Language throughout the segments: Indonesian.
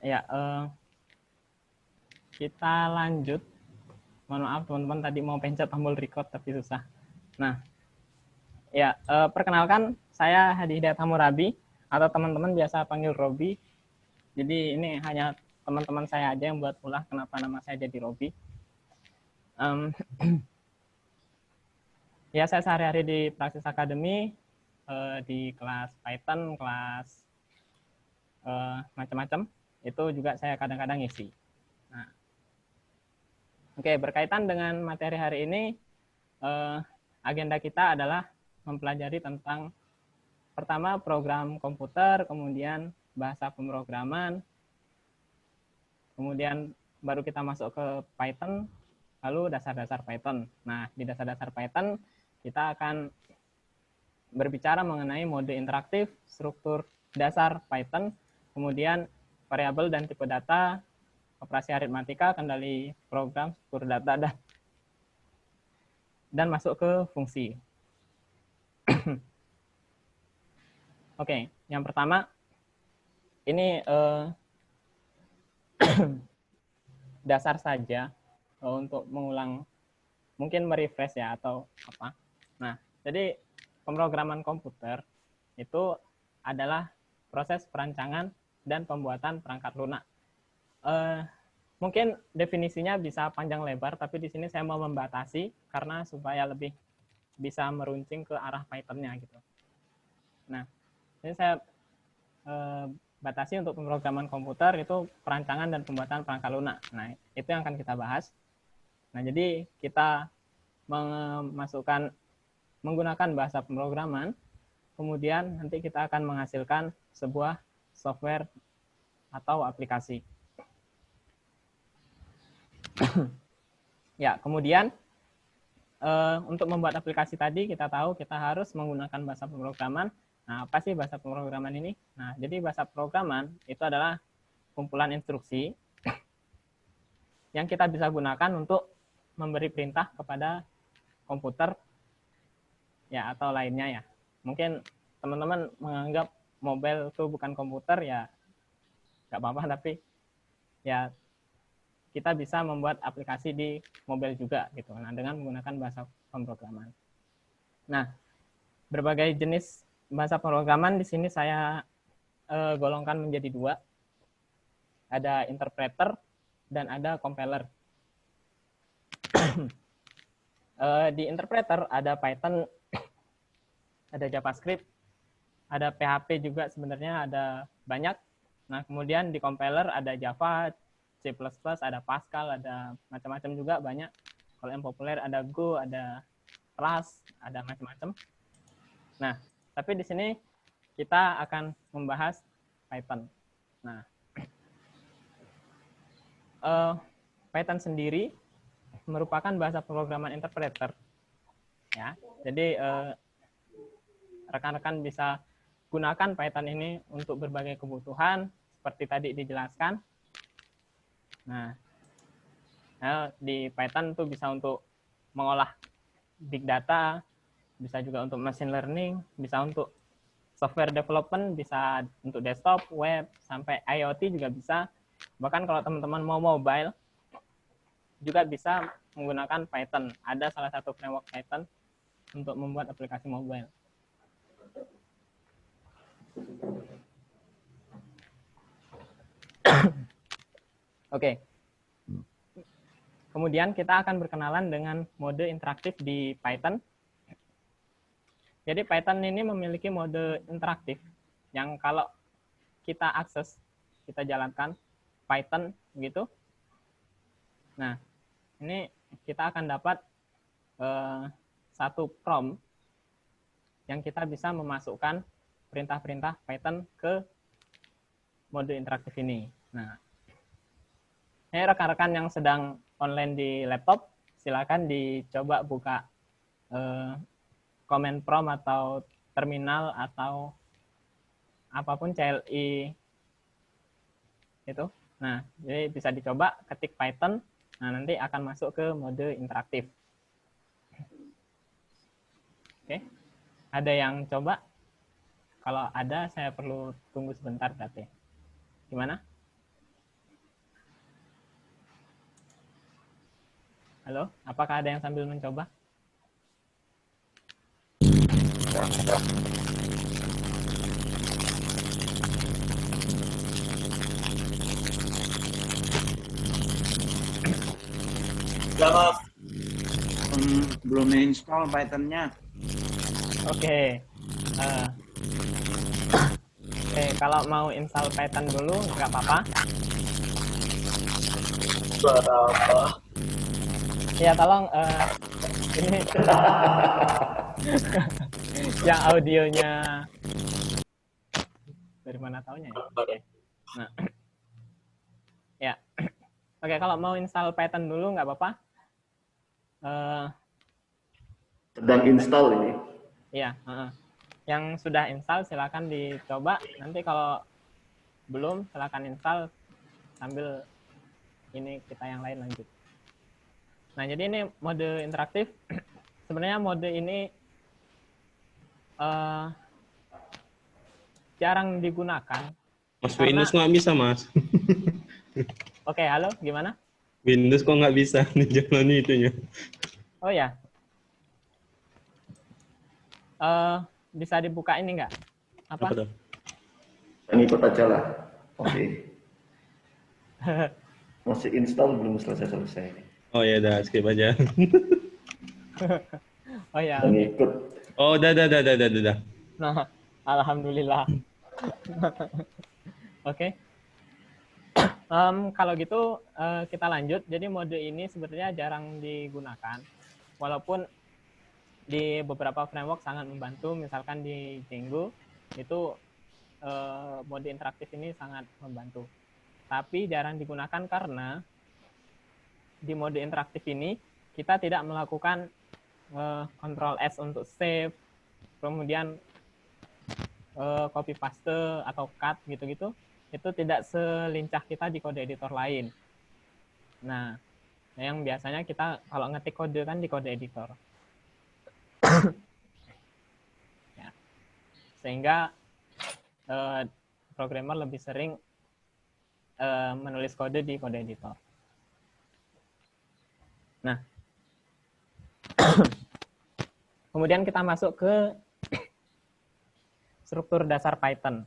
Ya, kita lanjut. Mohon maaf teman-teman tadi mau pencet tombol record tapi susah. Nah, ya perkenalkan saya Hadi Hidayat Hammurabi atau teman-teman biasa panggil Robi. Jadi ini hanya teman-teman saya aja yang buat ulah kenapa nama saya jadi Robi. Ya, saya sehari-hari di Praxis Academy, di kelas Python, kelas macam-macam. Itu juga saya kadang-kadang ngisi. Nah, oke, berkaitan dengan materi hari ini, agenda kita adalah mempelajari tentang pertama program komputer, kemudian bahasa pemrograman, kemudian baru kita masuk ke Python, lalu dasar-dasar Python. Nah, di dasar-dasar Python kita akan berbicara mengenai mode interaktif, struktur dasar Python, kemudian variabel dan tipe data, operasi aritmatika, kendali program, struktur data, dan masuk ke fungsi. Oke, yang pertama ini dasar saja untuk mengulang, mungkin merefresh ya atau apa. Nah, jadi pemrograman komputer itu adalah proses perancangan dan pembuatan perangkat lunak. Mungkin definisinya bisa panjang lebar, tapi di sini saya mau membatasi karena supaya lebih bisa meruncing ke arah Python-nya gitu. Nah, ini saya batasi untuk pemrograman komputer itu perancangan dan pembuatan perangkat lunak. Nah, itu yang akan kita bahas. Nah, jadi kita menggunakan bahasa pemrograman, kemudian nanti kita akan menghasilkan sebuah software atau aplikasi. Ya, kemudian untuk membuat aplikasi tadi kita tahu kita harus menggunakan bahasa pemrograman. Nah, apa sih bahasa pemrograman ini? Nah, jadi bahasa pemrograman itu adalah kumpulan instruksi yang kita bisa gunakan untuk memberi perintah kepada komputer ya atau lainnya ya. Mungkin teman-teman menganggap mobile itu bukan komputer ya nggak apa-apa, tapi ya kita bisa membuat aplikasi di mobile juga gitu. Nah, dengan menggunakan bahasa pemrograman. Nah, berbagai jenis bahasa pemrograman di sini saya golongkan menjadi dua. Ada interpreter dan ada compiler. Di interpreter ada Python, ada JavaScript, ada PHP juga sebenarnya ada banyak. Nah, kemudian di compiler ada Java, C++, ada Pascal, ada macam-macam juga banyak. Kalau yang populer ada Go, ada Rust, ada macam-macam. Nah, tapi di sini kita akan membahas Python. Nah, Python sendiri merupakan bahasa pemrograman interpreter. Ya, jadi rekan-rekan bisa gunakan Python ini untuk berbagai kebutuhan seperti tadi dijelaskan. Nah, di Python itu bisa untuk mengolah big data, bisa juga untuk machine learning, bisa untuk software development, bisa untuk desktop, web, sampai IoT juga bisa. Bahkan kalau teman-teman mau mobile, juga bisa menggunakan Python. Ada salah satu framework Python untuk membuat aplikasi mobile. Oke. Kemudian kita akan berkenalan dengan mode interaktif di Python. Jadi Python ini memiliki mode interaktif yang kalau kita akses, kita jalankan Python gitu. Nah, ini kita akan dapat satu prompt yang kita bisa memasukkan perintah-perintah Python ke mode interaktif ini. Nah, ini rekan-rekan yang sedang online di laptop, silakan dicoba buka command prompt atau terminal atau apapun CLI itu. Nah, jadi bisa dicoba ketik Python. Nah, nanti akan masuk ke mode interaktif. Oke, ada yang coba? Kalau ada, saya perlu tunggu sebentar berarti. Gimana? Halo, apakah ada yang sambil mencoba? Ya, Mas. Belum install Python-nya. Oke. Eh, Oke, kalau mau install Python dulu nggak apa-apa. Berapa? Ya, tolong ini yang audionya dari mana taunya ya? Oke. Nah, ya. Oke, kalau mau install Python dulu nggak apa-apa. Eh, Sedang install ini. Iya, yang sudah install silakan dicoba. Nanti kalau belum silakan install sambil ini kita yang lain lanjut. Nah, jadi ini mode interaktif. Sebenarnya mode ini jarang digunakan. Mas Karena, Windows nggak bisa, Mas. Oke, halo, gimana? Windows kok nggak bisa nih jalan itunya. Oh ya, bisa dibuka ini nggak? Apa? Apa tuh? Yang ikut aja lah. Oke. Masih install belum selesai-selesai. Oh ya, udah skip aja. Oh ya. Yang ikut. Oh, udah. Nah, alhamdulillah. Oke. Kalau gitu kita lanjut. Jadi mode ini sebenarnya jarang digunakan, walaupun di beberapa framework sangat membantu. Misalkan di Django itu mode interaktif ini sangat membantu. Tapi jarang digunakan karena di mode interaktif ini kita tidak melakukan Ctrl S untuk save, kemudian copy paste atau cut gitu-gitu, itu tidak selincah kita di kode editor lain. Nah, yang biasanya kita kalau ngetik kode kan di kode editor. Ya. Sehingga programmer lebih sering menulis kode di kode editor. Nah, kemudian kita masuk ke struktur dasar Python.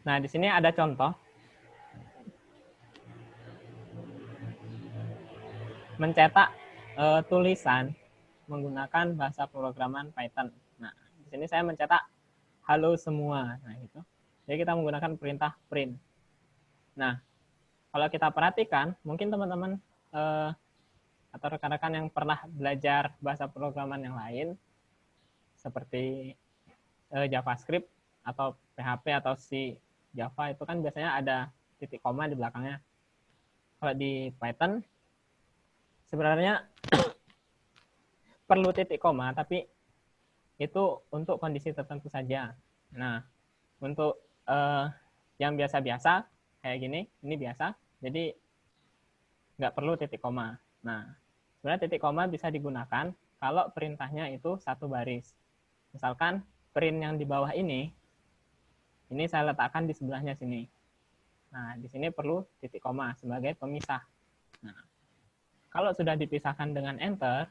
Nah, di sini ada contoh. Mencetak tulisan menggunakan bahasa pemrograman Python. Nah, di sini saya mencetak halo semua. Nah, gitu. Jadi kita menggunakan perintah print. Nah, kalau kita perhatikan, mungkin teman-teman atau rekan-rekan yang pernah belajar bahasa pemrograman yang lain, seperti JavaScript atau PHP atau C Java, itu kan biasanya ada titik koma di belakangnya. Kalau di Python, sebenarnya perlu titik koma, tapi itu untuk kondisi tertentu saja. Nah, untuk yang biasa-biasa kayak gini, ini biasa, jadi nggak perlu titik koma. Nah, sebenarnya titik koma bisa digunakan kalau perintahnya itu satu baris. Misalkan print yang di bawah ini saya letakkan di sebelahnya sini. Nah, di sini perlu titik koma sebagai pemisah. Nah, kalau sudah dipisahkan dengan enter,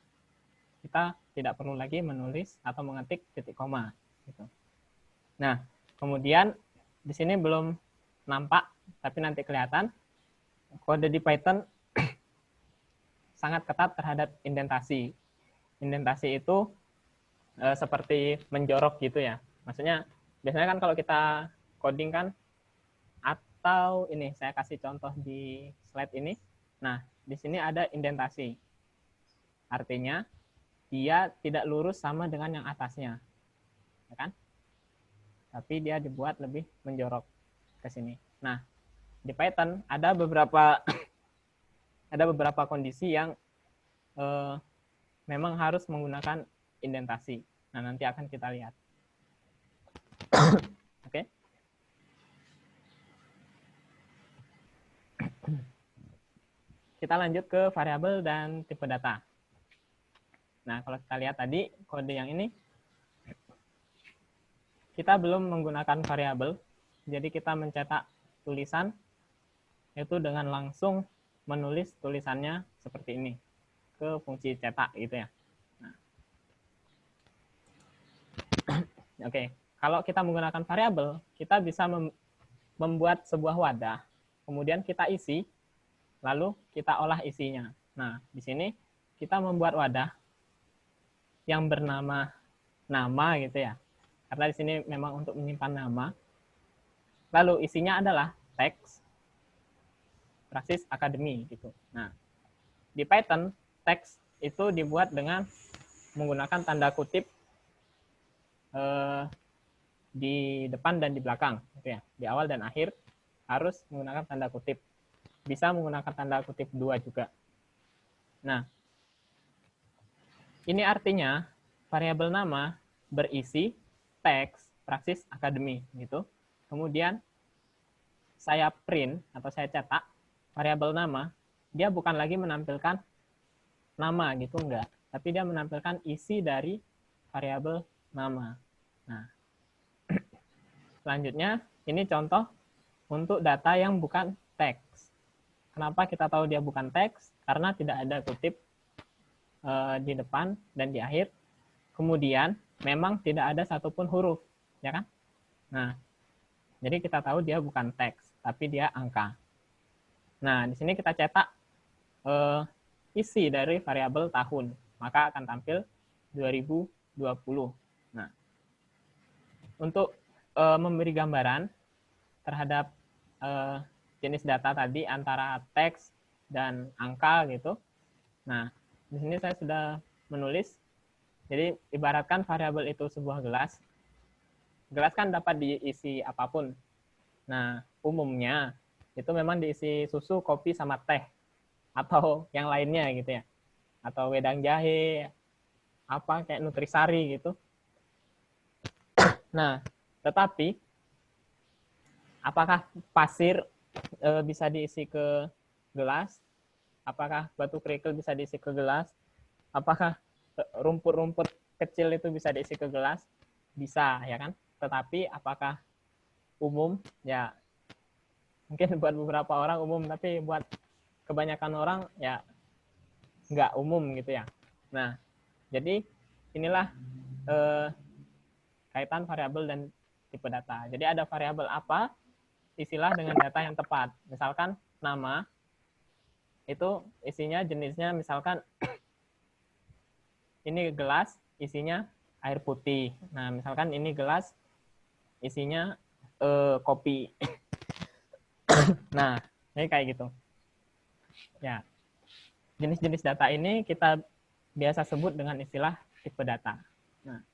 kita tidak perlu lagi menulis atau mengetik titik koma. Gitu. Nah, kemudian di sini belum nampak, tapi nanti kelihatan. Kode di Python sangat ketat terhadap indentasi. Indentasi itu seperti menjorok gitu ya. Maksudnya, biasanya kan kalau kita coding kan, atau ini saya kasih contoh di slide ini. Nah, di sini ada indentasi. Artinya, dia tidak lurus sama dengan yang atasnya. Ya kan? Tapi dia dibuat lebih menjorok ke sini. Nah, di Python ada beberapa kondisi yang memang harus menggunakan indentasi. Nah, nanti akan kita lihat. Oke. Kita lanjut ke variabel dan tipe data. Nah, kalau kita lihat tadi, kode yang ini, kita belum menggunakan variabel, jadi kita mencetak tulisan, itu dengan langsung menulis tulisannya seperti ini ke fungsi cetak gitu ya. Nah. Oke, kalau kita menggunakan variabel, kita bisa membuat sebuah wadah, kemudian kita isi, lalu kita olah isinya. Nah, di sini kita membuat wadah yang bernama nama gitu ya. Karena di sini memang untuk menyimpan nama. Lalu isinya adalah teks, praksis akademi gitu. Nah, di Python teks itu dibuat dengan menggunakan tanda kutip di depan dan di belakang gitu ya. Di awal dan akhir harus menggunakan tanda kutip. Bisa menggunakan tanda kutip 2 juga. Nah, ini artinya variabel nama berisi teks praksis akademi gitu. Kemudian saya print atau saya cetak variabel nama, dia bukan lagi menampilkan nama gitu, enggak, tapi dia menampilkan isi dari variabel nama. Nah, selanjutnya ini contoh untuk data yang bukan teks. Kenapa kita tahu dia bukan teks? Karena tidak ada kutip di depan dan di akhir. Kemudian memang tidak ada satupun huruf, ya kan? Nah, jadi kita tahu dia bukan teks, tapi dia angka. Nah, di sini kita cetak isi dari variabel tahun, maka akan tampil 2020. Nah, untuk memberi gambaran terhadap jenis data tadi antara teks dan angka gitu. Nah, di sini saya sudah menulis. Jadi ibaratkan variabel itu sebuah gelas. Gelas kan dapat diisi apapun. Nah, umumnya itu memang diisi susu, kopi, sama teh. Atau yang lainnya gitu ya. Atau wedang jahe, apa kayak nutrisari gitu. Nah, tetapi apakah pasir bisa diisi ke gelas? Apakah batu kerikil bisa diisi ke gelas? Apakah rumput-rumput kecil itu bisa diisi ke gelas? Bisa, ya kan? Tetapi apakah umum? Ya, mungkin buat beberapa orang umum, tapi buat kebanyakan orang ya nggak umum gitu ya. Nah, jadi inilah kaitan variabel dan tipe data. Jadi ada variabel apa, isilah dengan data yang tepat. Misalkan nama, itu isinya jenisnya misalkan ini gelas isinya air putih. Nah, misalkan ini gelas isinya kopi. Nah, ini kayak gitu. Ya, jenis-jenis data ini kita biasa sebut dengan istilah tipe data. Nah,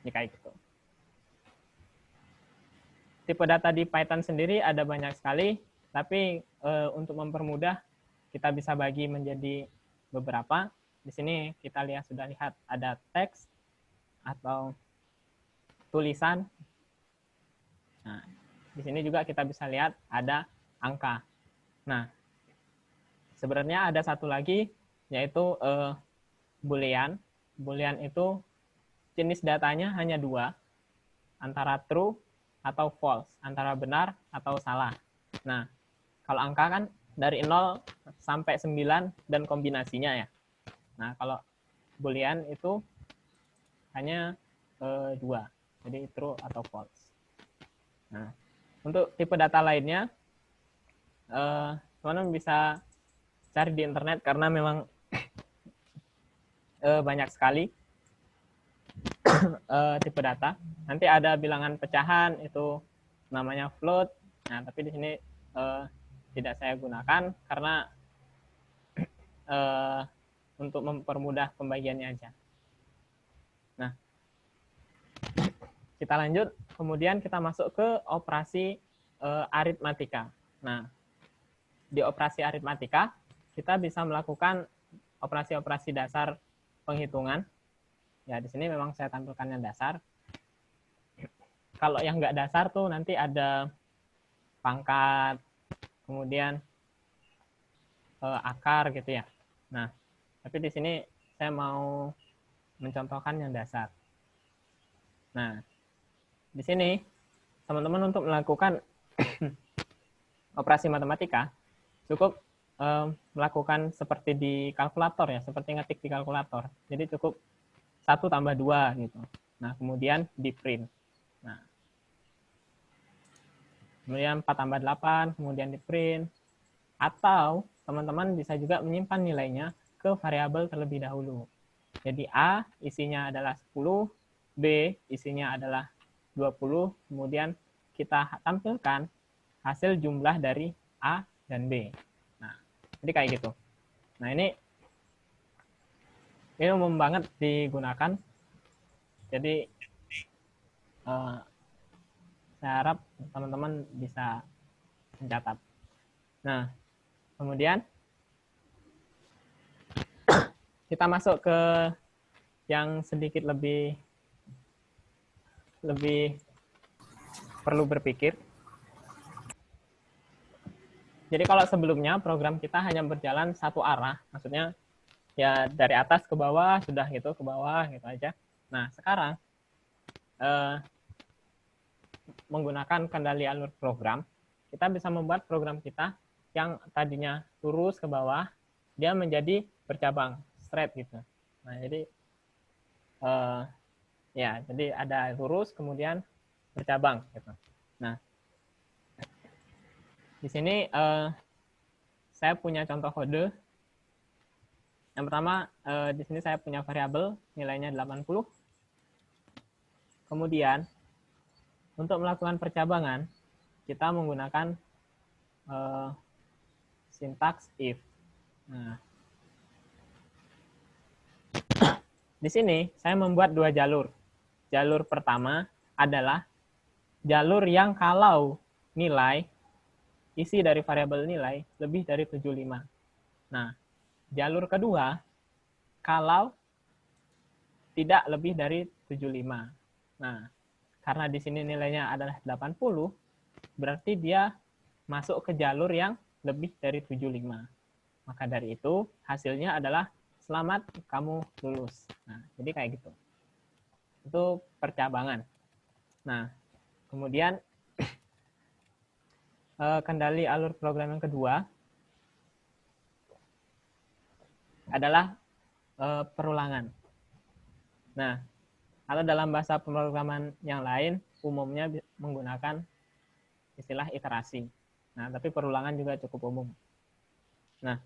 ini kayak gitu. Tipe data di Python sendiri ada banyak sekali, tapi untuk mempermudah kita bisa bagi menjadi beberapa. Di sini kita sudah lihat ada teks atau tulisan. Nah, di sini juga kita bisa lihat ada angka. Nah, sebenarnya ada satu lagi yaitu boolean. Boolean itu jenis datanya hanya 2, antara true atau false, antara benar atau salah. Nah, kalau angka kan dari 0 sampai 9 dan kombinasinya ya. Nah, kalau boolean itu hanya 2, jadi true atau false. Nah, untuk tipe data lainnya, teman-teman bisa cari di internet karena memang banyak sekali tipe data. Nanti ada bilangan pecahan, itu namanya float. Nah, tapi di sini tidak saya gunakan karena untuk mempermudah pembagiannya aja. Nah, kita lanjut. Kemudian kita masuk ke operasi aritmatika. Nah, di operasi aritmatika kita bisa melakukan operasi-operasi dasar penghitungan. Ya, di sini memang saya tampilkan yang dasar. Kalau yang nggak dasar tuh nanti ada pangkat, kemudian akar gitu ya. Nah, tapi di sini saya mau mencontohkan yang dasar. Nah, di sini teman-teman untuk melakukan operasi matematika cukup melakukan seperti di kalkulator ya, seperti ngetik di kalkulator. Jadi cukup 1 tambah 2 gitu. Nah, kemudian di print. Nah, kemudian 4 tambah 8, kemudian di print. Atau teman-teman bisa juga menyimpan nilainya ke variabel terlebih dahulu. Jadi A isinya adalah 10, B isinya adalah 20, kemudian kita tampilkan hasil jumlah dari A dan B. Nah, jadi kayak gitu. Nah, ini umum banget digunakan. Jadi saya harap teman-teman bisa mencatat. Nah, kemudian kita masuk ke yang sedikit lebih perlu berpikir. Jadi kalau sebelumnya program kita hanya berjalan satu arah, maksudnya ya dari atas ke bawah, sudah gitu ke bawah gitu aja. Nah, sekarang menggunakan kendali alur program, kita bisa membuat program kita yang tadinya lurus ke bawah, dia menjadi bercabang, straight gitu. Nah, jadi ya, jadi ada lurus kemudian bercabang gitu. Nah, di sini saya punya contoh kode. Yang pertama, di sini saya punya variabel nilainya 80. Kemudian untuk melakukan percabangan, kita menggunakan sintaks if. Nah, di sini saya membuat 2 jalur. Jalur pertama adalah jalur yang kalau nilai isi dari variabel nilai lebih dari 75. Nah, jalur kedua kalau tidak lebih dari 75. Nah, karena di sini nilainya adalah 80, berarti dia masuk ke jalur yang lebih dari 75. Maka dari itu, hasilnya adalah selamat kamu lulus. Nah, jadi kayak gitu. Itu percabangan. Nah, kemudian kendali alur program yang kedua adalah perulangan. Nah, atau dalam bahasa pemrograman yang lain, umumnya menggunakan istilah iterasi. Nah, tapi perulangan juga cukup umum. Nah,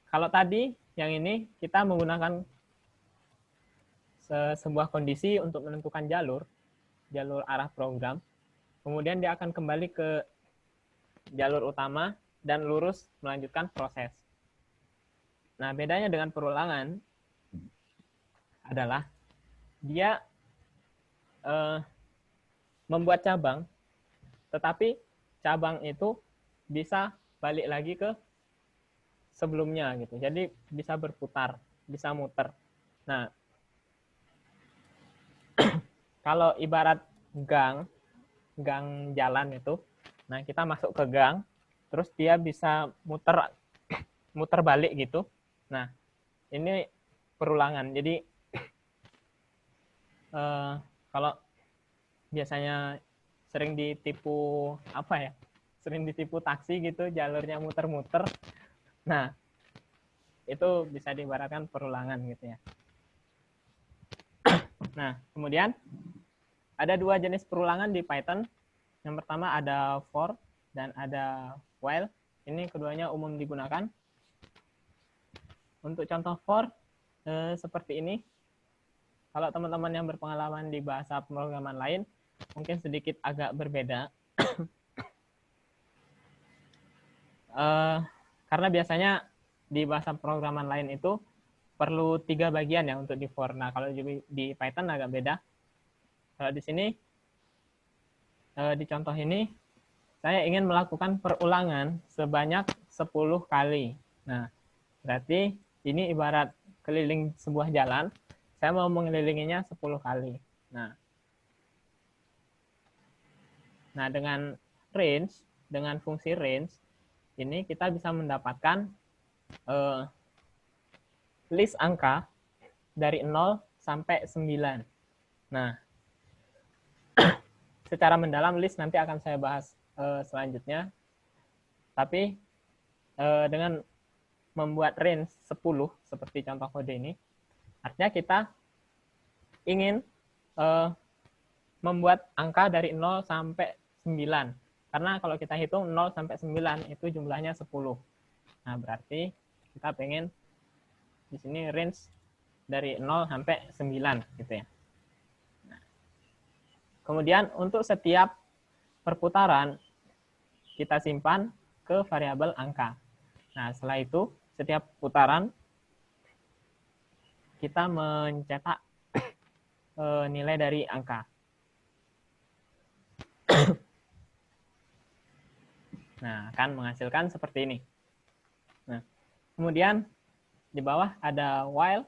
kalau tadi yang ini kita menggunakan sebuah kondisi untuk menentukan jalur arah program. Kemudian dia akan kembali ke jalur utama dan lurus melanjutkan proses. Nah, bedanya dengan perulangan adalah dia membuat cabang, tetapi cabang itu bisa balik lagi ke sebelumnya gitu. Jadi bisa berputar, bisa muter. Nah, kalau ibarat gang jalan itu, nah kita masuk ke gang, terus dia bisa muter balik gitu. Nah, ini perulangan. Jadi kalau biasanya sering ditipu sering ditipu taksi gitu, jalurnya muter-muter. Nah, itu bisa diibaratkan perulangan gitu ya. Nah, kemudian ada 2 jenis perulangan di Python. Yang pertama ada for dan ada while. Ini keduanya umum digunakan. Untuk contoh for seperti ini. Kalau teman-teman yang berpengalaman di bahasa pemrograman lain, mungkin sedikit agak berbeda. Karena biasanya di bahasa pemrograman lain itu perlu 3 bagian ya untuk di for. Nah, kalau di Python agak beda. Kalau di sini, di contoh ini, saya ingin melakukan perulangan sebanyak 10 kali. Nah, berarti ini ibarat keliling sebuah jalan, saya mau mengelilinginya 10 kali. Nah, dengan range, dengan fungsi range, ini kita bisa mendapatkan list angka dari 0 sampai 9. Nah, secara mendalam list nanti akan saya bahas selanjutnya. Tapi dengan membuat range 10 seperti contoh kode ini, artinya kita ingin membuat angka dari 0 sampai 9. Karena kalau kita hitung 0 sampai 9 itu jumlahnya 10. Nah, berarti kita pengen di sini range dari 0 sampai 9 gitu ya. Nah, kemudian untuk setiap perputaran kita simpan ke variabel angka. Nah, setelah itu setiap putaran kita mencetak nilai dari angka. Nah, akan menghasilkan seperti ini. Nah, kemudian di bawah ada while.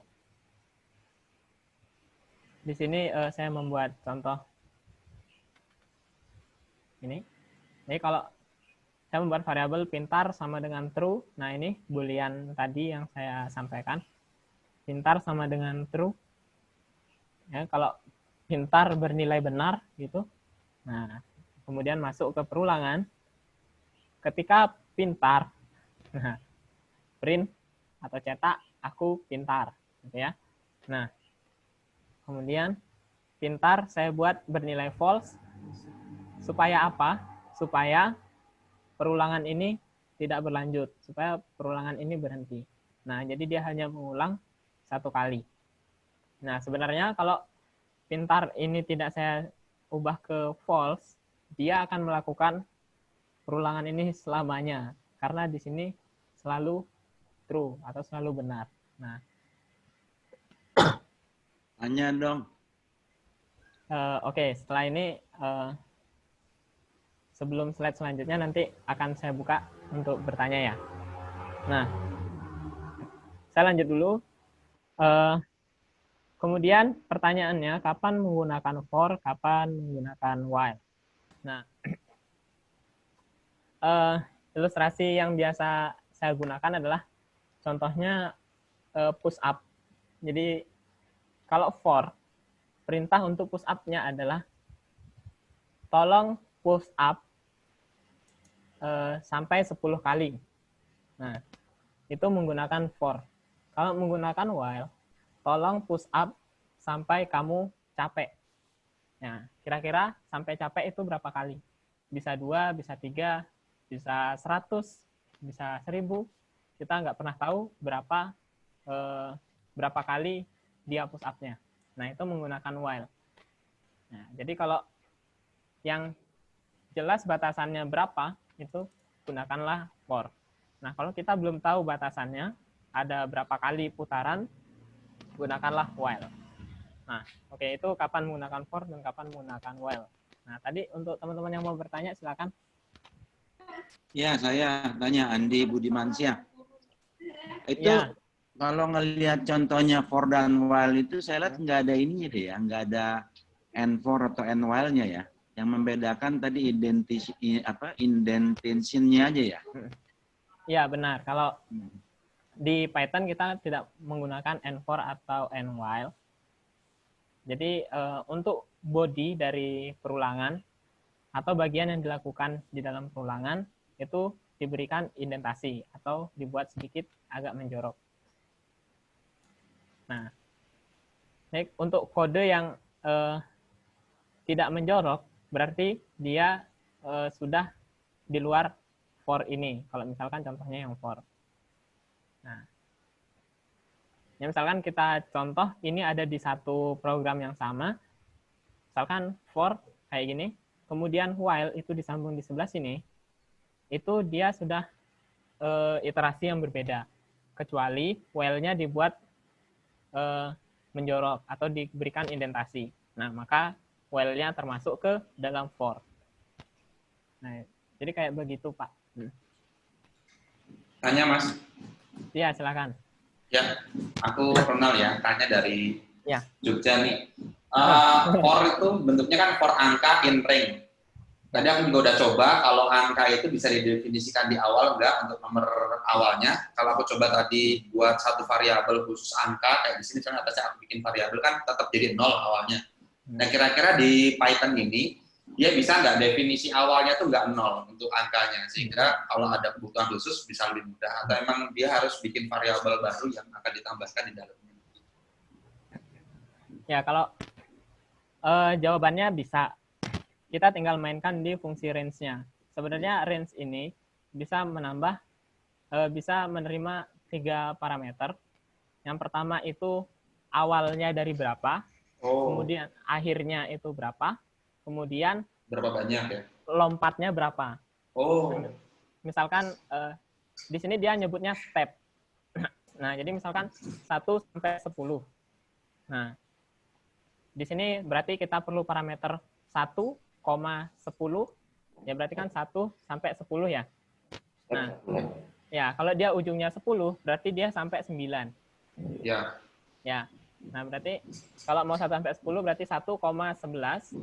Di sini saya membuat contoh ini. Jadi kalau saya membuat variabel pintar sama dengan true, nah ini boolean tadi yang saya sampaikan. Pintar sama dengan true. Ya, kalau pintar bernilai benar gitu. Nah, kemudian masuk ke perulangan. Ketika pintar, nah, print atau cetak aku pintar, gitu ya. Nah, kemudian pintar saya buat bernilai false. Supaya apa? Supaya perulangan ini tidak berlanjut, supaya perulangan ini berhenti. Nah, jadi dia hanya mengulang satu kali. Nah, sebenarnya kalau pintar ini tidak saya ubah ke false, dia akan melakukan perulangan ini selamanya. Karena di sini selalu true atau selalu benar. Nah, Tanya dong. Oke, setelah ini sebelum slide selanjutnya nanti akan saya buka untuk bertanya ya. Nah, saya lanjut dulu. Kemudian pertanyaannya, kapan menggunakan for, kapan menggunakan while? Nah, ilustrasi yang biasa saya gunakan adalah contohnya push up. Jadi kalau for, perintah untuk push up-nya adalah tolong push up sampai 10 kali. Nah, itu menggunakan for. Kalau menggunakan while, tolong push up sampai kamu capek. Nah, kira-kira sampai capek itu berapa kali? Bisa 2, bisa 3, bisa 100, bisa 1000. Kita nggak pernah tahu berapa kali dia push up-nya. Nah, itu menggunakan while. Nah, jadi kalau yang jelas batasannya berapa, itu gunakanlah for. Nah, kalau kita belum tahu batasannya, ada berapa kali putaran, gunakanlah while. Nah, oke, itu kapan menggunakan for dan kapan menggunakan while. Nah, tadi untuk teman-teman yang mau bertanya, silakan. Ya, saya tanya Andi Budimansyah. Itu Ya. kalau ngelihat contohnya for dan while itu saya lihat nggak ada ininya deh ya, nggak ada and for atau and while-nya ya. Yang membedakan tadi indentation-nya aja ya. Ya, benar. Kalau di Python kita tidak menggunakan and for atau and while. Jadi untuk body dari perulangan atau bagian yang dilakukan di dalam perulangan itu diberikan indentasi atau dibuat sedikit agak menjorok. Nah, untuk kode yang tidak menjorok berarti dia sudah di luar for ini. Kalau misalkan contohnya yang for. Nah, ya misalkan kita contoh ini ada di satu program yang sama. Misalkan for kayak gini, kemudian while itu disambung di sebelah sini, itu dia sudah iterasi yang berbeda. Kecuali while-nya dibuat menjorok atau diberikan indentasi. Nah, maka while-nya termasuk ke dalam for. Nah, jadi kayak begitu, Pak. Tanya, Mas. Iya, silakan. Ya, aku Ronald ya, tanya dari Ya. Jogja nih. For itu bentuknya kan for angka in range. Tadi aku juga udah coba, kalau angka itu bisa didefinisikan di awal enggak untuk nomor awalnya. Kalau aku coba tadi buat satu variabel khusus angka, kayak di sini misalnya atasnya aku bikin variabel kan tetap jadi 0 awalnya. Nah, kira-kira di Python ini, dia bisa nggak definisi awalnya tuh nggak nol untuk angkanya, sehingga kalau ada kebutuhan khusus bisa lebih mudah, atau emang dia harus bikin variabel baru yang akan ditambahkan di dalamnya. Ya, kalau jawabannya bisa. Kita tinggal mainkan di fungsi range-nya. Sebenarnya range ini bisa menambah, bisa menerima 3 parameter. Yang pertama itu awalnya dari berapa, kemudian akhirnya itu berapa, kemudian Berapa banyak ya? lompatnya berapa. Oh, Misalkan di sini dia nyebutnya step. Nah, jadi misalkan 1 sampai 10. Nah, di sini berarti kita perlu parameter 1,10, ya berarti kan 1 sampai 10 ya. Nah, ya kalau dia ujungnya 10, berarti dia sampai 9. ya. Ya. Nah, berarti kalau mau 1 sampai 10 berarti 1,11,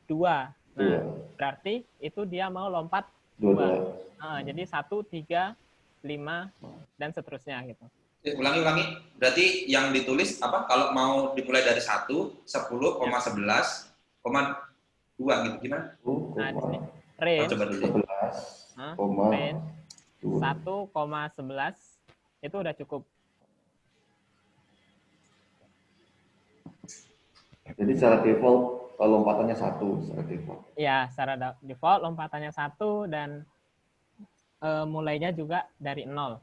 2. Nah, berarti itu dia mau lompat 2. Jadi 1, 3, 5, dan seterusnya gitu. Ulangi. Berarti yang ditulis apa? Kalau mau dimulai dari 1, 10, 11, 2 gitu gimana? Nah, di sini Oh, range, coba dulu. range 1,11 itu udah cukup. Jadi secara default lompatannya 1 secara default. Ya, secara default lompatannya 1 dan mulainya juga dari 0.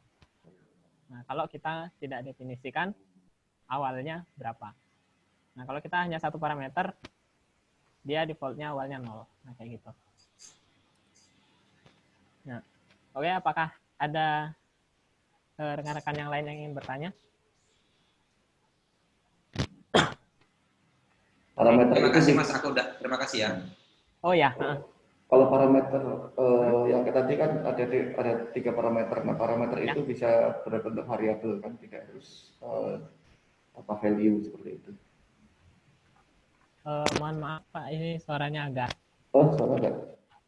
Nah, kalau kita tidak definisikan awalnya berapa. Nah, kalau kita hanya satu parameter, dia defaultnya awalnya 0. Nah, kayak gitu. Nah, oke, apakah ada rekan-rekan yang lain yang ingin bertanya? Parameter Terima itu kasih Mas, aku udah. Terima kasih ya. Oh ya, kalau parameter yang tadi kan ada 3 parameter. Nah, parameter itu bisa berbentuk variabel kan, tidak harus apa value seperti itu. mohon maaf Pak, ini suaranya agak, Sama enggak?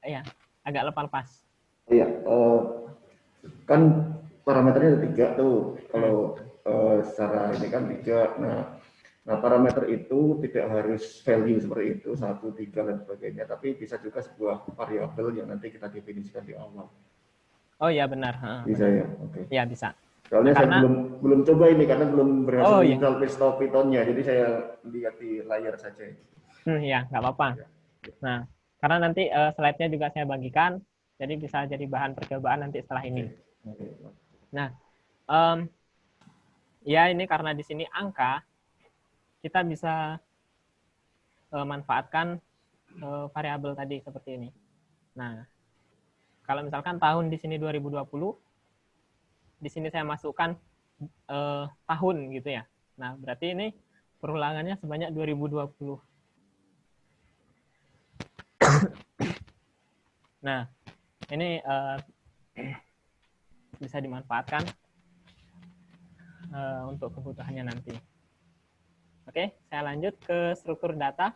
iya, agak lepas. Iya, kan parameternya ada 3 tuh. Kalau secara ini kan 3. Nah, parameter itu tidak harus value seperti itu, 1, 3 dan sebagainya, tapi bisa juga sebuah variabel yang nanti kita definisikan di awal. Oh ya, benar. Bisa benar. ya, oke. Ya, bisa. Soalnya Karena, saya belum coba ini karena belum berhasil iya. install Pistol Python-nya, jadi saya lihat di layar saja. Ya, nggak apa-apa. Nah, karena nanti slide-nya juga saya bagikan, jadi bisa jadi bahan percobaan nanti setelah ini. Nah, ya ini karena di sini angka, kita bisa manfaatkan variabel tadi seperti ini. Nah, kalau misalkan tahun di sini 2020, di sini saya masukkan tahun gitu ya. Nah, berarti ini perulangannya sebanyak 2020. Nah, ini bisa dimanfaatkan untuk kebutuhannya nanti. Oke, saya lanjut ke struktur data.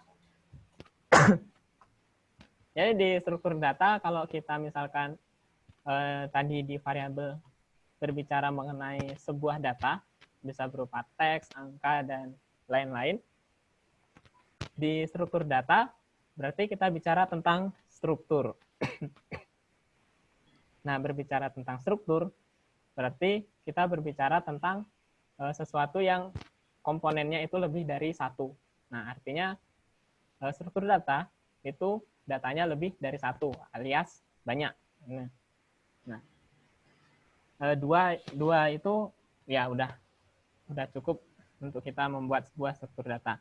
Jadi di struktur data, kalau kita misalkan tadi di variabel berbicara mengenai sebuah data, bisa berupa teks, angka, dan lain-lain. Di struktur data, berarti kita bicara tentang struktur. Nah, berbicara tentang struktur, berarti kita berbicara tentang sesuatu yang komponennya itu lebih dari 1. Nah, artinya struktur data itu datanya lebih dari 1, alias banyak. Nah, dua itu ya udah cukup untuk kita membuat sebuah struktur data.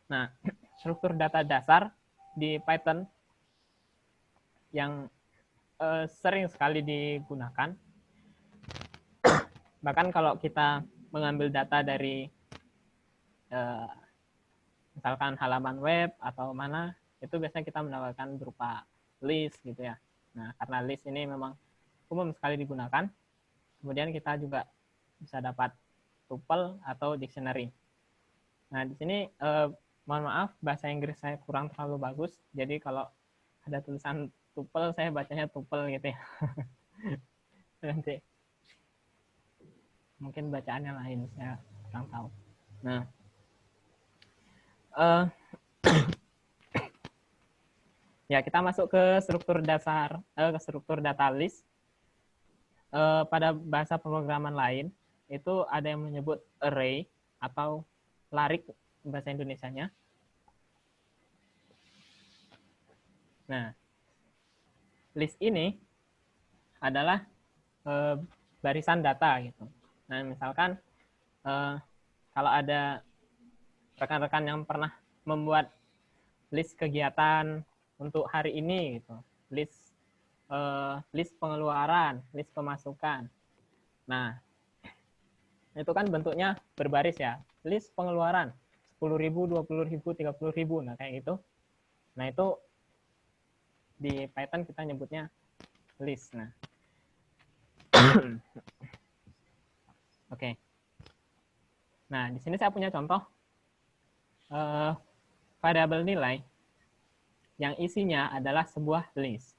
Nah, struktur data dasar di Python yang sering sekali digunakan. Bahkan kalau kita mengambil data dari misalkan halaman web atau mana, itu biasanya kita mendapatkan berupa list gitu ya. Nah, karena list ini memang umum sekali digunakan, kemudian kita juga bisa dapat tuple atau dictionary. Nah, di sini mohon maaf, bahasa Inggris saya kurang terlalu bagus, jadi kalau ada tulisan tuple, saya bacanya tuple gitu ya. Nanti mungkin bacaannya lain, saya kurang tahu. Nah, Ya, kita masuk ke struktur dasar, ke struktur data list. Pada bahasa pemrograman lain, itu ada yang menyebut array atau larik bahasa Indonesianya. Nah, list ini adalah barisan data gitu. Nah, misalkan kalau ada rekan-rekan yang pernah membuat list kegiatan untuk hari ini gitu, list pengeluaran, list pemasukan. Nah, itu kan bentuknya berbaris ya. List pengeluaran 10.000, 20.000, 30.000. Nah, kayak gitu. Nah, itu di Python kita nyebutnya list. Nah, oke. Nah, di sini saya punya contoh variabel nilai yang isinya adalah sebuah list.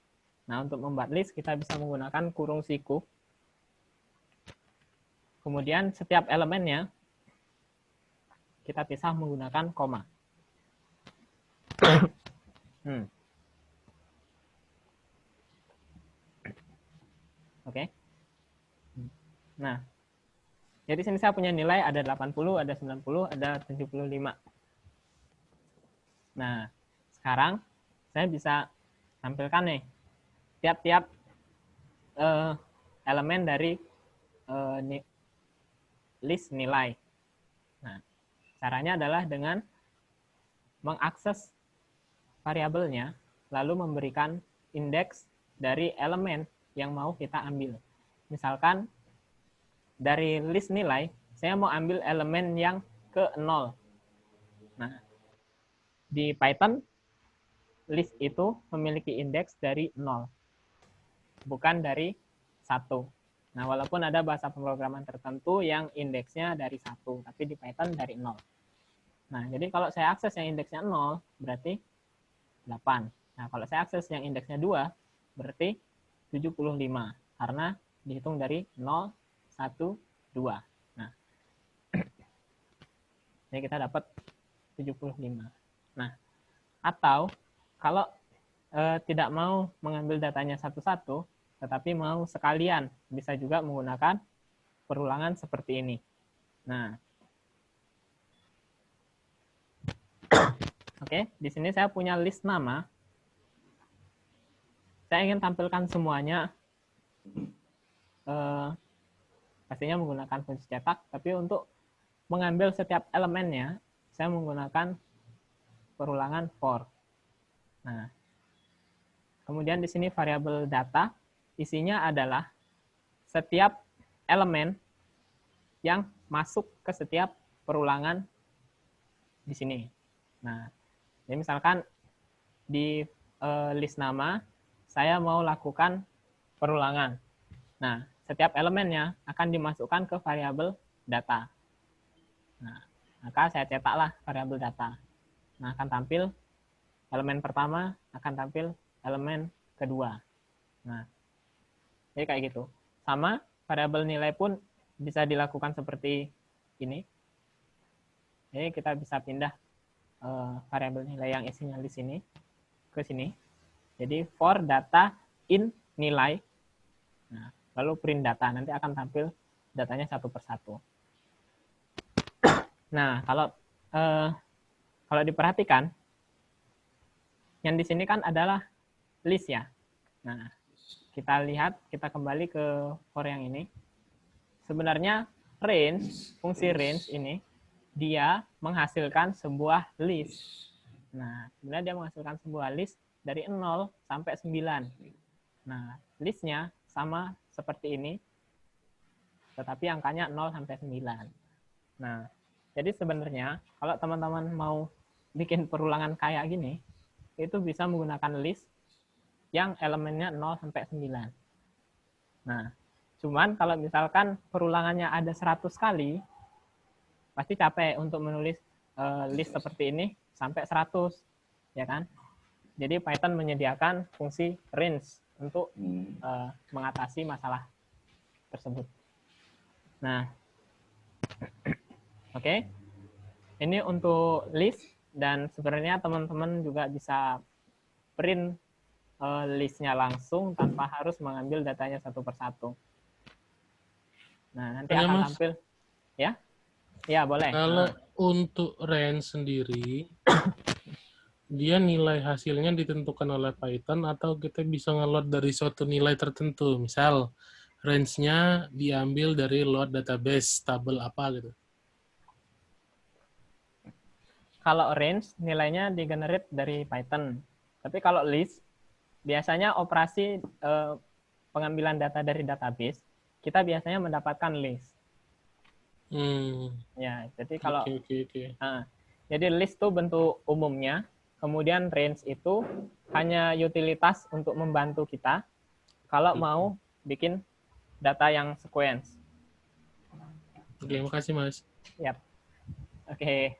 Nah, untuk membuat list kita bisa menggunakan kurung siku. Kemudian setiap elemennya kita pisah menggunakan koma. Oke. Nah, jadi sini saya punya nilai ada 80, ada 90, ada 75. Nah, sekarang saya bisa tampilkan nih tiap-tiap elemen dari list nilai. Nah, caranya adalah dengan mengakses variabelnya, lalu memberikan indeks dari elemen yang mau kita ambil. Misalkan dari list nilai, saya mau ambil elemen yang ke 0. Nah, di Python, list itu memiliki indeks dari 0, bukan dari 1. Nah, walaupun ada bahasa pemrograman tertentu yang indeksnya dari 1, tapi di Python dari 0. Nah, jadi kalau saya akses yang indeksnya 0, berarti 8. Nah, kalau saya akses yang indeksnya 2, berarti 75. Karena dihitung dari 0, 1, 2. Nah, jadi kita dapat 75. Nah, atau kalau tidak mau mengambil datanya satu-satu, tetapi mau sekalian, bisa juga menggunakan perulangan seperti ini. Nah, oke, di sini saya punya list nama. Saya ingin tampilkan semuanya, pastinya menggunakan fungsi cetak, tapi untuk mengambil setiap elemennya, saya menggunakan perulangan for. Nah, kemudian di sini variabel data, isinya adalah setiap elemen yang masuk ke setiap perulangan di sini. Nah, jadi misalkan di list nama, saya mau lakukan perulangan. Nah, setiap elemennya akan dimasukkan ke variabel data. Nah, maka saya cetaklah variabel data. Nah, akan tampil elemen pertama, akan tampil elemen kedua. Nah, jadi kayak gitu. Sama, variabel nilai pun bisa dilakukan seperti ini. Jadi kita bisa pindah variabel nilai yang isinya di sini ke sini. Jadi for data in nilai. Nah, lalu print data, nanti akan tampil datanya satu persatu. Nah, kalau diperhatikan, yang di sini kan adalah list ya. Nah, kita lihat, kita kembali ke for yang ini. Sebenarnya range, fungsi range ini, dia menghasilkan sebuah list. Nah, sebenarnya dia menghasilkan sebuah list dari 0 sampai 9. Nah, listnya sama seperti ini, tetapi angkanya 0 sampai 9. Nah, jadi sebenarnya kalau teman-teman mau bikin perulangan kayak gini, itu bisa menggunakan list yang elemennya 0 sampai 9. Nah, cuman kalau misalkan perulangannya ada 100 kali, pasti capek untuk menulis list seperti ini sampai 100, ya kan? Jadi Python menyediakan fungsi range untuk mengatasi masalah tersebut. Nah, oke. Ini untuk list, dan sebenarnya teman-teman juga bisa print listnya langsung tanpa harus mengambil datanya satu persatu. Nah, nanti Tanya, akan Mas. tampil. Ya? Ya, boleh. Kalau untuk range sendiri, dia nilai hasilnya ditentukan oleh Python atau kita bisa nge-load dari suatu nilai tertentu. Misal, range-nya diambil dari load database, tabel apa gitu. Kalau range, nilainya di-generate dari Python. Tapi kalau list, biasanya operasi pengambilan data dari database, kita biasanya mendapatkan list. Ya, jadi kalau Oke. jadi list itu bentuk umumnya, kemudian range itu hanya utilitas untuk membantu kita kalau mau bikin data yang sequence. Oke, makasih, Mas. Yap. Oke.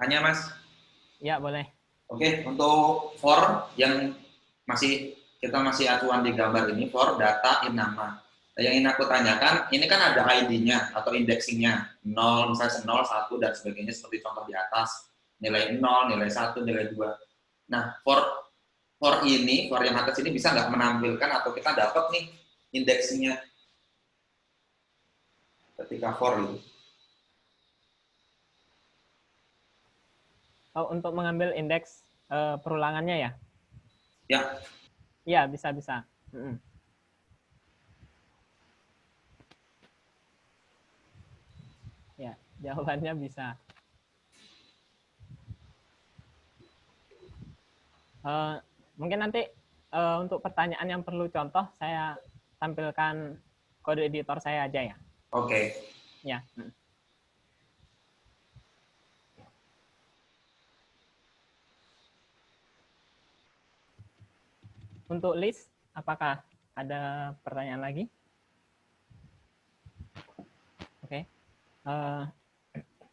Tanya, Mas. Ya, boleh. Oke, untuk for yang kita masih acuan di gambar ini, for data in nama. Nah, yang ingin aku tanyakan, ini kan ada ID-nya atau indexingnya, 0, misalnya 0, 1, dan sebagainya, seperti contoh di atas, nilai 0, nilai 1, nilai 2. Nah, for yang atas ini bisa nggak menampilkan atau kita dapat nih indexingnya ketika for itu? Oh, untuk mengambil indeks perulangannya ya? Ya. Iya, bisa. Ya, jawabannya bisa. Mungkin nanti untuk pertanyaan yang perlu contoh, saya tampilkan kode editor saya aja ya. Oke. Ya. Untuk list, apakah ada pertanyaan lagi? Oke.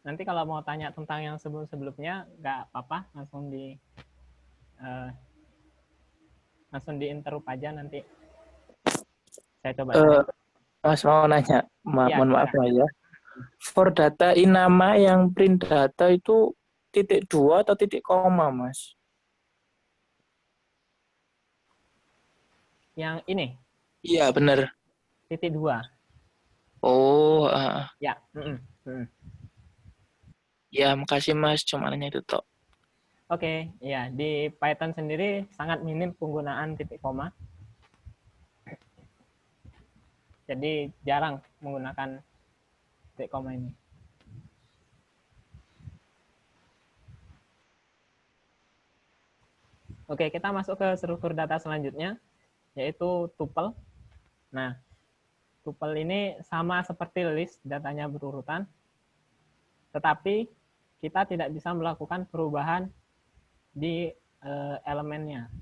Nanti kalau mau tanya tentang yang sebelum-sebelumnya, nggak apa-apa, langsung di interrupt aja nanti. Saya coba. Mas mau nanya, mohon maaf ya. For data in nama yang print data itu titik 2 atau titik koma, Mas? Yang ini? Iya, benar. Titik 2. Oh, ya. Ya, makasih Mas, cuma nanya itu toh. Oke, ya di Python sendiri sangat minim penggunaan titik koma. Jadi jarang menggunakan titik koma ini. Oke, kita masuk ke struktur data selanjutnya, yaitu tuple. Nah, tuple ini sama seperti list, datanya berurutan, tetapi kita tidak bisa melakukan perubahan di elemennya.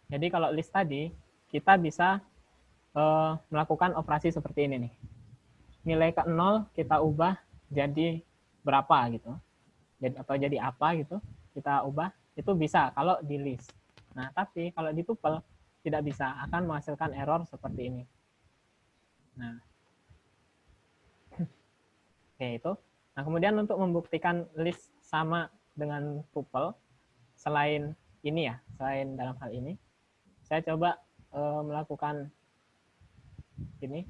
Jadi kalau list tadi, kita bisa melakukan operasi seperti ini nih. Nilai ke 0 kita ubah jadi berapa gitu. Atau jadi apa gitu, kita ubah, itu bisa kalau di list. Nah, tapi kalau di tuple tidak bisa, akan menghasilkan error seperti ini. Nah, oke itu. Nah, kemudian untuk membuktikan list sama dengan tuple, selain ini ya, selain dalam hal ini, saya coba melakukan ini,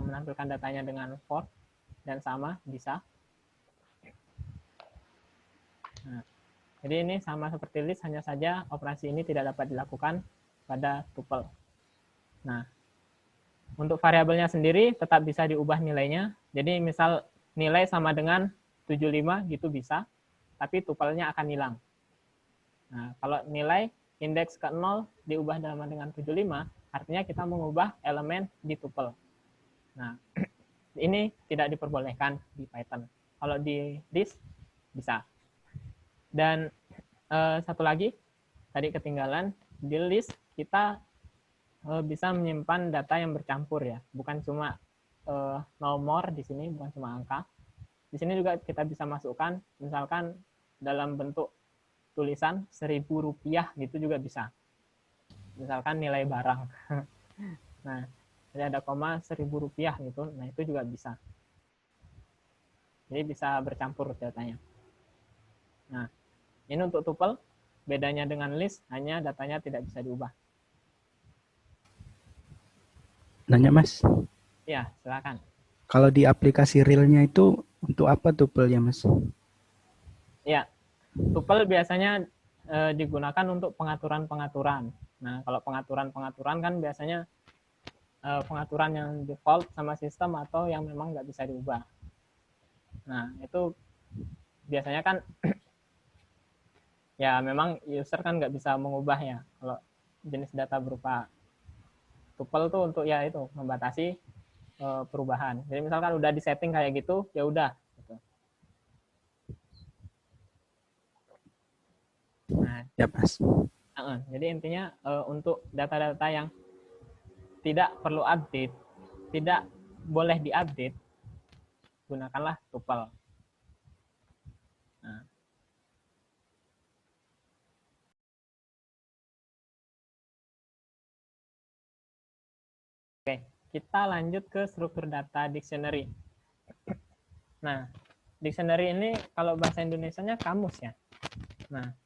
menampilkan datanya dengan for dan sama, bisa. Nah, jadi ini sama seperti list, hanya saja operasi ini tidak dapat dilakukan pada tuple. Nah, untuk variabelnya sendiri tetap bisa diubah nilainya. Jadi misal nilai sama dengan 75 gitu bisa, tapi tuplenya akan hilang. Nah, kalau nilai indeks ke 0 diubah dengan 75, artinya kita mengubah elemen di tuple. Nah, ini tidak diperbolehkan di Python. Kalau di list bisa. Dan satu lagi, tadi ketinggalan, di list kita bisa menyimpan data yang bercampur ya, bukan cuma nomor di sini, bukan cuma angka. Di sini juga kita bisa masukkan, misalkan dalam bentuk tulisan Rp1.000 gitu juga bisa. Misalkan nilai barang. Nah, jadi ada koma Rp1.000 gitu, nah itu juga bisa. Jadi bisa bercampur datanya. Nah, Ini untuk tuple, bedanya dengan list hanya datanya tidak bisa diubah. Nanya Mas, Ya, silakan. kalau di aplikasi realnya itu untuk apa tuple-nya Mas? Ya, tuple biasanya digunakan untuk pengaturan-pengaturan. Nah, kalau pengaturan-pengaturan kan biasanya pengaturan yang default sama sistem atau yang memang nggak bisa diubah. Nah, itu biasanya kan ya memang user kan nggak bisa mengubah ya. Kalau jenis data berupa tuple tuh untuk ya itu membatasi perubahan. Jadi misalkan udah disetting kayak gitu, ya udah. Gitu. Nah, ya Mas. Jadi intinya untuk data-data yang tidak perlu update, tidak boleh diupdate, gunakanlah tuple. Nah. Oke, kita lanjut ke struktur data dictionary. Nah, dictionary ini kalau bahasa Indonesianya kamus ya. Nah,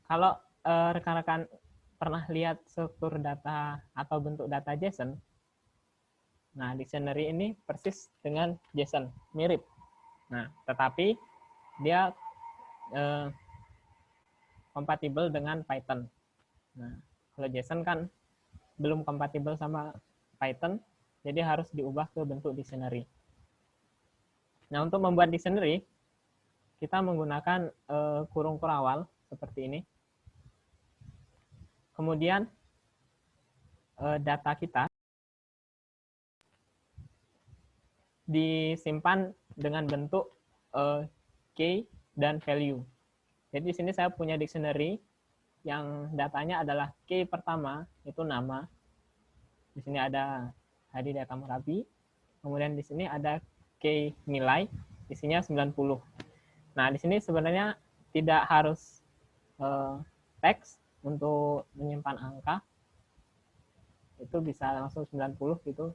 kalau rekan-rekan pernah lihat struktur data atau bentuk data JSON, nah dictionary ini persis dengan JSON, mirip. Nah, tetapi dia kompatibel dengan Python. Nah, kalau JSON kan belum kompatibel sama Python, jadi harus diubah ke bentuk dictionary. Nah, untuk membuat dictionary, kita menggunakan kurung kurawal seperti ini. Kemudian data kita disimpan dengan bentuk key dan value. Jadi di sini saya punya dictionary yang datanya adalah key pertama itu nama. Di sini ada Hadi Data Murabi. Kemudian di sini ada key nilai, isinya 90. Nah, di sini sebenarnya tidak harus teks untuk menyimpan angka. Itu bisa langsung 90 gitu.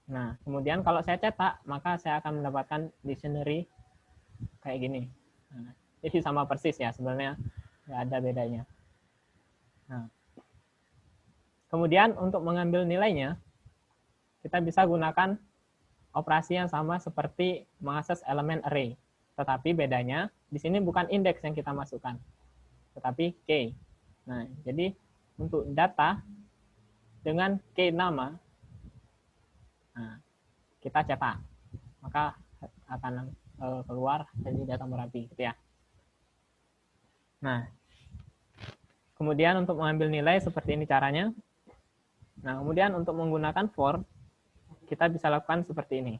Nah, kemudian kalau saya cetak, maka saya akan mendapatkan dictionary kayak gini. Nah, jadi sama persis ya, sebenarnya nggak ada bedanya. Nah, kemudian untuk mengambil nilainya, kita bisa gunakan operasi yang sama seperti mengakses elemen array. Tetapi bedanya, di sini bukan indeks yang kita masukkan, tetapi key. Nah, jadi untuk data dengan key nama, nah, kita cetak, maka akan keluar dari data Murabi, gitu ya. Nah, kemudian untuk mengambil nilai seperti ini caranya. Nah, kemudian untuk menggunakan for, kita bisa lakukan seperti ini.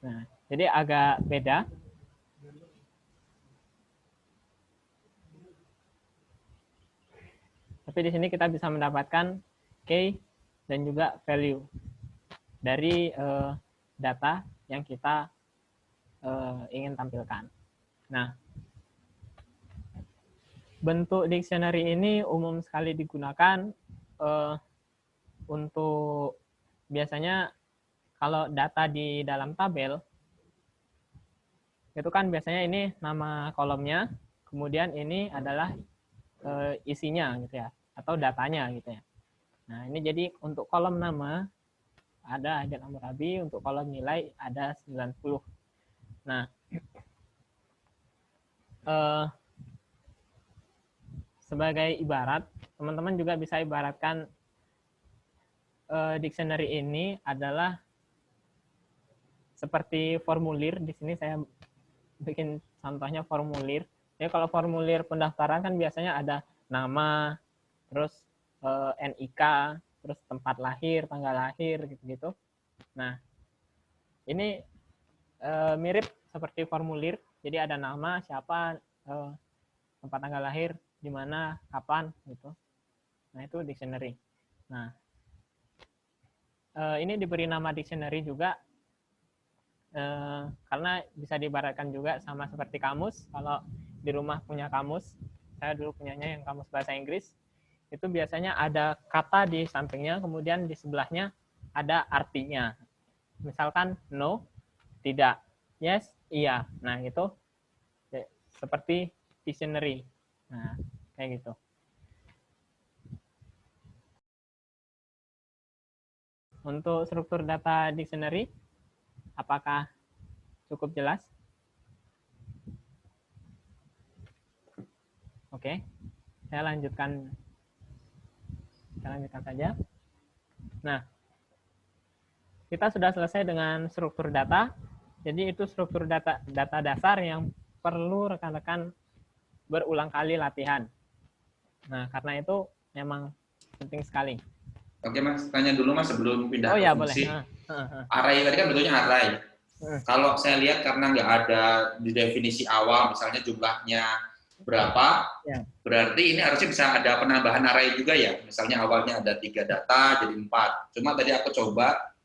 Nah, jadi agak beda. Tapi di sini kita bisa mendapatkan key dan juga value dari data yang kita ingin tampilkan. Nah, bentuk dictionary ini umum sekali digunakan untuk biasanya kalau data di dalam tabel, itu kan biasanya ini nama kolomnya, kemudian ini adalah isinya gitu ya, atau datanya gitu ya. Nah, ini jadi untuk kolom nama ada Hadi Data Murabi, untuk kolom nilai ada 90. Nah, sebagai ibarat, teman-teman juga bisa ibaratkan dictionary ini adalah seperti formulir. Di sini saya bikin contohnya formulir. Ya, kalau formulir pendaftaran kan biasanya ada nama, terus NIK, terus tempat lahir, tanggal lahir, gitu-gitu. Nah, ini mirip seperti formulir. Jadi ada nama, siapa, tempat tanggal lahir, di mana, kapan, gitu. Nah, itu dictionary. Nah, ini diberi nama dictionary juga karena bisa diibaratkan juga sama seperti kamus. Kalau di rumah punya kamus, saya dulu punyanya yang kamus bahasa Inggris, itu biasanya ada kata di sampingnya, kemudian di sebelahnya ada artinya. Misalkan no, tidak, yes, iya. Nah, itu seperti dictionary. Nah, kayak gitu. Untuk struktur data dictionary, apakah cukup jelas? Oke, saya lanjutkan saja. Nah, kita sudah selesai dengan struktur data. Jadi itu struktur data dasar yang perlu rekan-rekan berulang kali latihan. Nah, karena itu memang penting sekali. Oke Mas, tanya dulu Mas sebelum pindah ke fungsi. Boleh. Array tadi kan bentuknya array. Kalau saya lihat karena nggak ada di definisi awal, misalnya jumlahnya berapa, berarti ini harusnya bisa ada penambahan array juga ya. Misalnya awalnya ada 3 data jadi 4. Cuma tadi aku coba,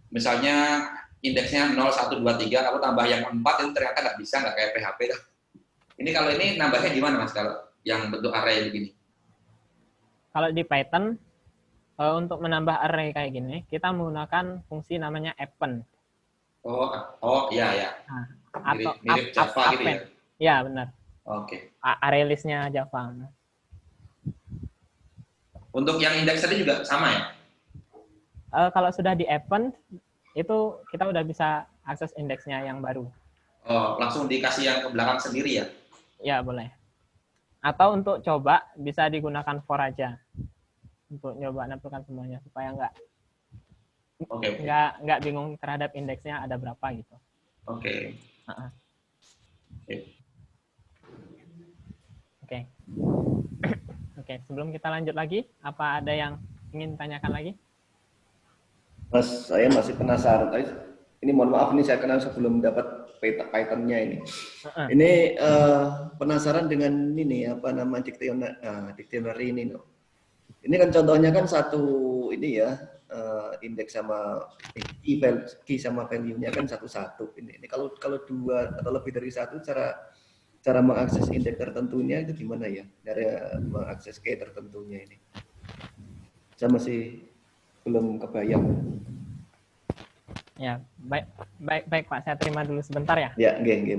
misalnya indeksnya 0, 1, 2, 3, aku tambah yang 4 itu ternyata nggak bisa, nggak kayak PHP. Ini kalau ini nambahnya gimana Mas kalau yang bentuk array begini? Kalau di Python, untuk menambah array kayak gini, kita menggunakan fungsi namanya append. Oh, iya. Atau mirip Java gitu ya? Iya, benar. Oke. Array list-nya Java. Untuk yang indeks tadi juga sama ya? Kalau sudah di append, itu kita udah bisa akses indeksnya yang baru. Oh, langsung dikasih yang ke belakang sendiri ya? Ya, boleh. Atau untuk coba, bisa digunakan for aja. Untuk nyoba nampilkan semuanya supaya nggak bingung terhadap indeksnya ada berapa gitu. Oke. Oke, sebelum kita lanjut lagi, apa ada yang ingin tanyakan lagi? Mas, saya masih penasaran. Ini mohon maaf nih, saya kenal sebelum dapat Python-nya ini. Ini penasaran dengan ini apa nama dictionary ini. Ini kan contohnya kan satu ini ya, indeks sama key sama value-nya kan satu-satu. Ini kalau 2 atau lebih dari 1, cara mengakses indeks tertentunya itu gimana ya? Cara mengakses key tertentunya ini. Saya masih belum kebayang. Ya, baik Pak, saya terima dulu sebentar ya. Ya, nggih.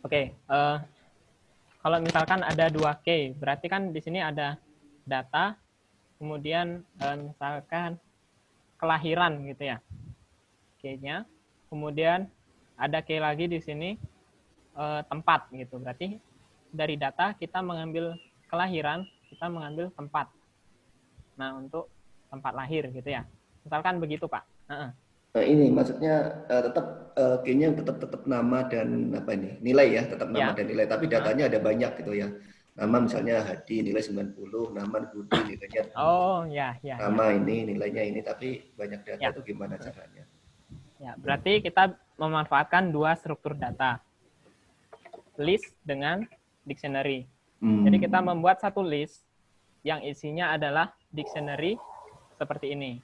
Oke, kalau misalkan ada 2 key, berarti kan di sini ada data, kemudian misalkan kelahiran gitu ya, key-nya, kemudian ada key lagi di sini tempat gitu. Berarti dari data kita mengambil kelahiran, kita mengambil tempat. Nah, untuk tempat lahir gitu ya. Misalkan begitu, Pak. Nah, ini maksudnya tetap key-nya tetap nama dan apa ini? Nilai ya, tetap nama dan nilai, tapi datanya ada banyak gitu ya. Nama misalnya Hadi nilai 90, nama Budi nilainya. Nama ini nilainya ini, tapi banyak data itu gimana caranya? Ya, berarti kita memanfaatkan 2 struktur data. List dengan dictionary. Jadi kita membuat satu list yang isinya adalah dictionary seperti ini.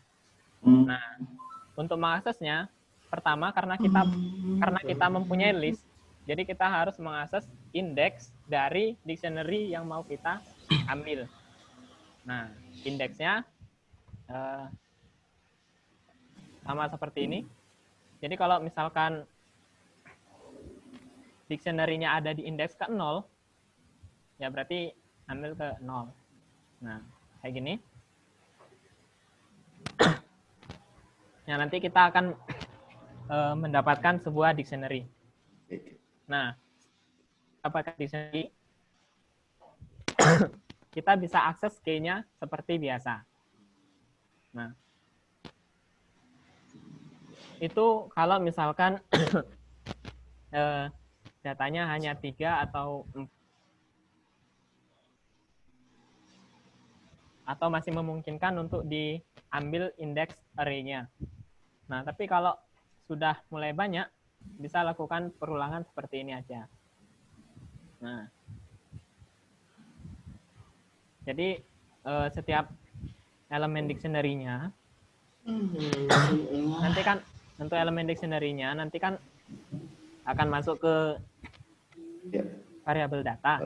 Nah, untuk mengaksesnya, pertama karena kita mempunyai list, jadi kita harus mengakses indeks dari dictionary yang mau kita ambil. Nah, indeksnya sama seperti ini. Jadi kalau misalkan dictionary-nya ada di indeks ke 0, ya berarti ambil ke 0. Nah, kayak gini. Ya, nanti kita akan mendapatkan sebuah dictionary. Nah, apakah dictionary? Kita bisa akses key-nya seperti biasa. Nah, itu kalau misalkan datanya hanya 3 atau masih memungkinkan untuk diambil indeks array-nya. Nah, tapi kalau sudah mulai banyak, bisa lakukan perulangan seperti ini aja. Nah, jadi setiap elemen dictionary-nya Nanti kan untuk elemen dictionary-nya nanti kan akan masuk ke variabel data.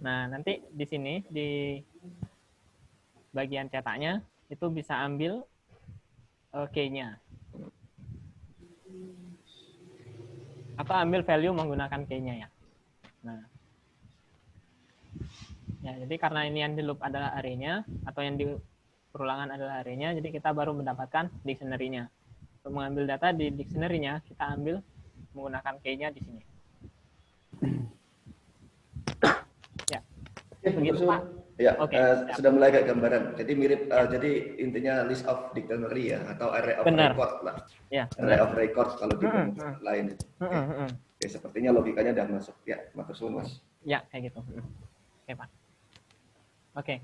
Nah, nanti di sini di bagian cetaknya itu bisa ambil key-nya. Atau ambil value menggunakan key-nya ya. Nah, ya, jadi karena ini yang di loop adalah array-nya atau yang di perulangan adalah array-nya, jadi kita baru mendapatkan dictionary-nya. Untuk mengambil data di dictionary-nya, kita ambil menggunakan key-nya di sini. Ya. Begitu, Pak. Ya, Oke, sudah mulai agak gambaran. Jadi mirip, jadi intinya list of dictionary ya, atau array of record lah. Ya, array of record kalau di lain itu. Oke, sepertinya logikanya udah masuk. Ya, maksud Mas. Ya, kayak gitu. Oke, Pak. Oke.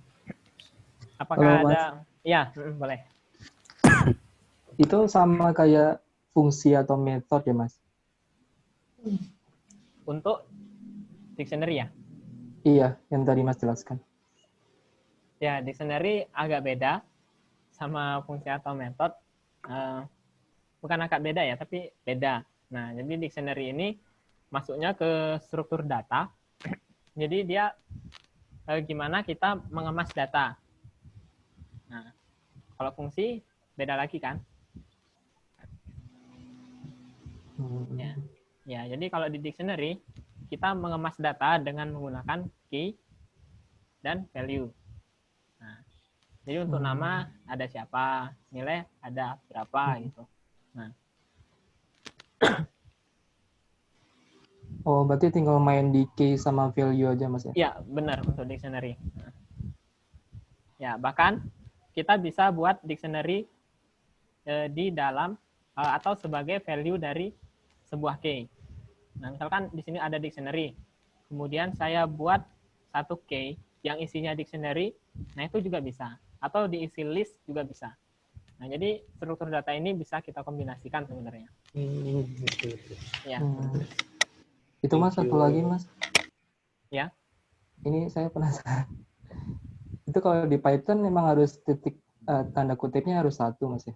Apakah ada? Ya, boleh. Itu sama kayak fungsi atau metode ya, Mas? Untuk dictionary ya? Iya, yang tadi Mas jelaskan. Ya, dictionary agak beda sama fungsi atau metode. Bukan agak beda ya, tapi beda. Nah, jadi dictionary ini masuknya ke struktur data. Jadi dia gimana kita mengemas data. Nah, kalau fungsi beda lagi kan? Ya, jadi kalau di dictionary kita mengemas data dengan menggunakan key dan value. Nah, jadi untuk nama ada siapa, nilai ada berapa gitu. Nah. Oh, berarti tinggal main di key sama value aja, Mas ya? Iya, benar untuk dictionary. Nah. Ya, bahkan kita bisa buat dictionary di dalam atau sebagai value dari sebuah key. Nah, misalkan di sini ada dictionary. Kemudian saya buat satu key yang isinya dictionary, nah itu juga bisa. Atau diisi list juga bisa. Nah, jadi struktur data ini bisa kita kombinasikan sebenarnya. Ya. Itu Mas, satu lagi Mas. Ya. Ini saya penasaran. Itu kalau di Python memang harus titik tanda kutipnya harus 1 Mas ya?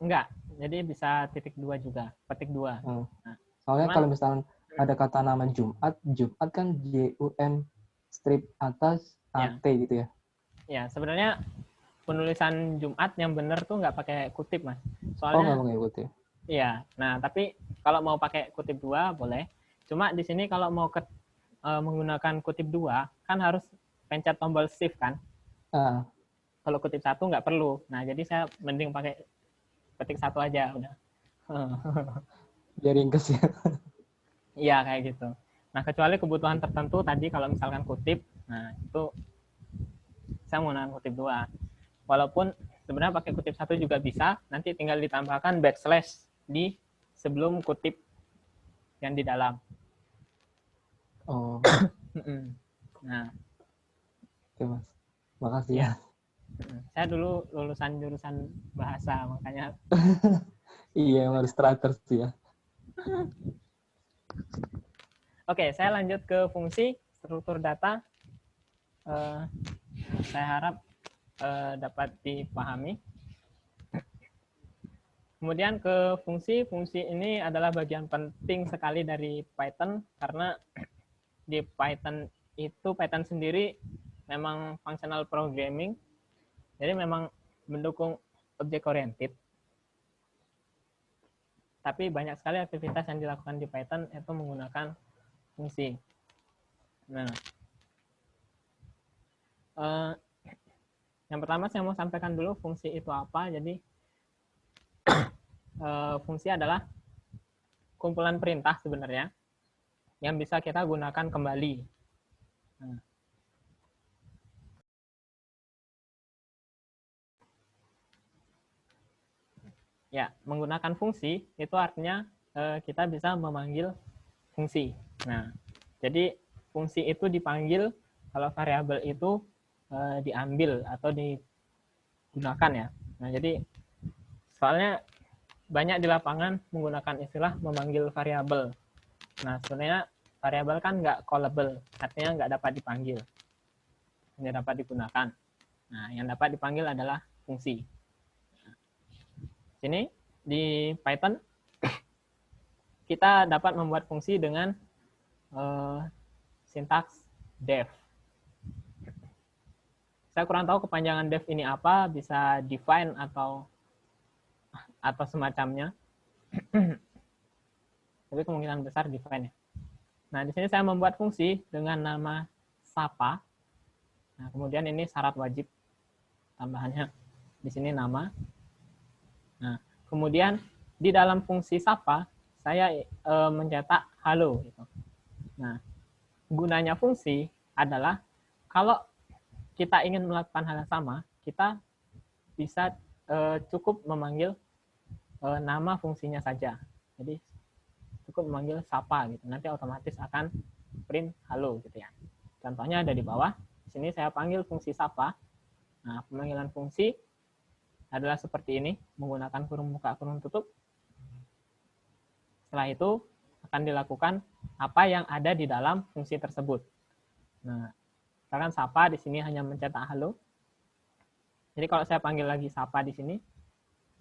Enggak. Jadi bisa titik 2 juga. Petik 2. Nah, soalnya kalau misalnya ada kata nama Jumat, Jumat kan JUM strip atas AT gitu ya? Ya, sebenarnya penulisan Jumat yang benar tuh nggak pakai kutip, Mas. Soalnya, nggak pakai kutip? Iya. Nah, tapi kalau mau pakai kutip 2 boleh. Cuma di sini kalau mau menggunakan kutip 2 kan harus pencet tombol shift kan? Kalau kutip 1 nggak perlu. Nah, jadi saya mending pakai ketik 1 aja udah. Biar ringkas ya. Iya, kayak gitu. Nah, kecuali kebutuhan tertentu tadi kalau misalkan kutip, nah itu saya menggunakan kutip 2. Walaupun sebenarnya pakai kutip 1 juga bisa, nanti tinggal ditambahkan backslash di sebelum kutip yang di dalam. Oh. Nah. Oke, Mas. Makasih ya. Saya dulu lulusan jurusan bahasa, makanya. Iya, harus teratur sih ya. Oke, saya lanjut ke fungsi struktur data. Saya harap dapat dipahami. Kemudian ke fungsi ini adalah bagian penting sekali dari Python karena di Python sendiri memang functional programming, jadi memang mendukung object oriented. Tapi banyak sekali aktivitas yang dilakukan di Python itu menggunakan fungsi. Nah, yang pertama saya mau sampaikan dulu fungsi itu apa. Jadi fungsi adalah kumpulan perintah sebenarnya yang bisa kita gunakan kembali. Nah. Ya, menggunakan fungsi itu artinya kita bisa memanggil fungsi. Nah, jadi fungsi itu dipanggil kalau variabel itu diambil atau digunakan ya. Nah, jadi soalnya banyak di lapangan menggunakan istilah memanggil variabel. Nah, sebenarnya variabel kan nggak callable, artinya nggak dapat dipanggil, hanya dapat digunakan. Nah, yang dapat dipanggil adalah fungsi. Sini di Python kita dapat membuat fungsi dengan sintaks def. Saya kurang tahu kepanjangan def ini apa, bisa define atau semacamnya. Tapi kemungkinan besar define ya. Nah, di sini saya membuat fungsi dengan nama Sapa. Nah, kemudian ini syarat wajib tambahannya. Di sini nama. Nah, kemudian di dalam fungsi Sapa saya mencetak halo gitu. Nah, gunanya fungsi adalah kalau kita ingin melakukan hal yang sama, kita bisa cukup memanggil nama fungsinya saja. Jadi cukup memanggil Sapa gitu. Nanti otomatis akan print halo gitu ya. Contohnya ada di bawah. Di sini saya panggil fungsi Sapa. Nah, pemanggilan fungsi adalah seperti ini, menggunakan kurung buka, kurung tutup. Setelah itu akan dilakukan apa yang ada di dalam fungsi tersebut. Nah, misalkan Sapa di sini hanya mencetak halo. Jadi kalau saya panggil lagi Sapa di sini,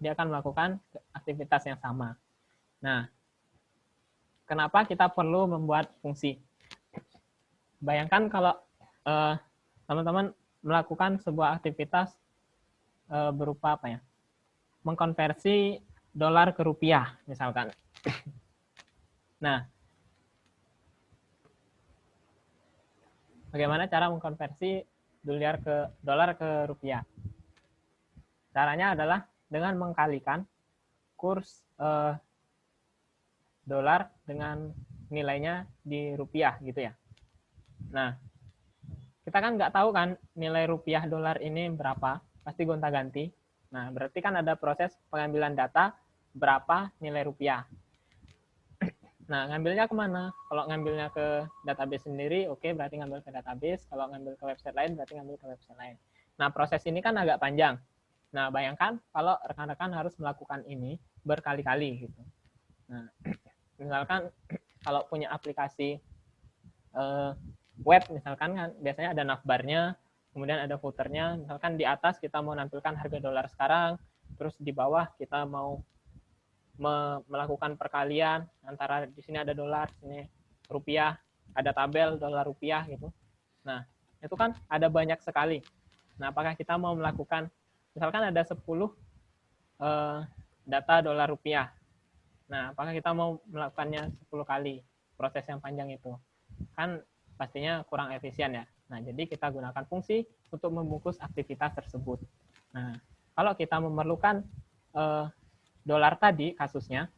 dia akan melakukan aktivitas yang sama. Nah, kenapa kita perlu membuat fungsi? Bayangkan kalau teman-teman melakukan sebuah aktivitas berupa apa ya? Mengkonversi dolar ke rupiah, misalkan. Nah, bagaimana cara mengkonversi dolar ke rupiah? Caranya adalah dengan mengkalikan kurs dolar dengan nilainya di rupiah gitu ya. Nah, kita kan nggak tahu kan nilai rupiah dolar ini berapa, pasti gonta-ganti. Nah, berarti kan ada proses pengambilan data berapa nilai rupiah. Nah, ngambilnya kemana? Kalau ngambilnya ke database sendiri, oke, berarti ngambil ke database. Kalau ngambil ke website lain, berarti ngambil ke website lain. Nah, proses ini kan agak panjang. Nah, bayangkan kalau rekan-rekan harus melakukan ini berkali-kali gitu. Nah, misalkan kalau punya aplikasi web, misalkan kan biasanya ada navbarnya, kemudian ada footernya. Misalkan di atas kita mau nampilkan harga dolar sekarang, terus di bawah kita mau melakukan perkalian antara di sini ada dolar, sini rupiah, ada tabel dolar rupiah gitu. Nah, itu kan ada banyak sekali. Nah, apakah kita mau melakukan, misalkan ada 10 data dolar rupiah. Nah, apakah kita mau melakukannya 10 kali proses yang panjang itu? Kan pastinya kurang efisien ya. Nah, jadi kita gunakan fungsi untuk membungkus aktivitas tersebut. Nah, kalau kita memerlukan dolar tadi kasusnya,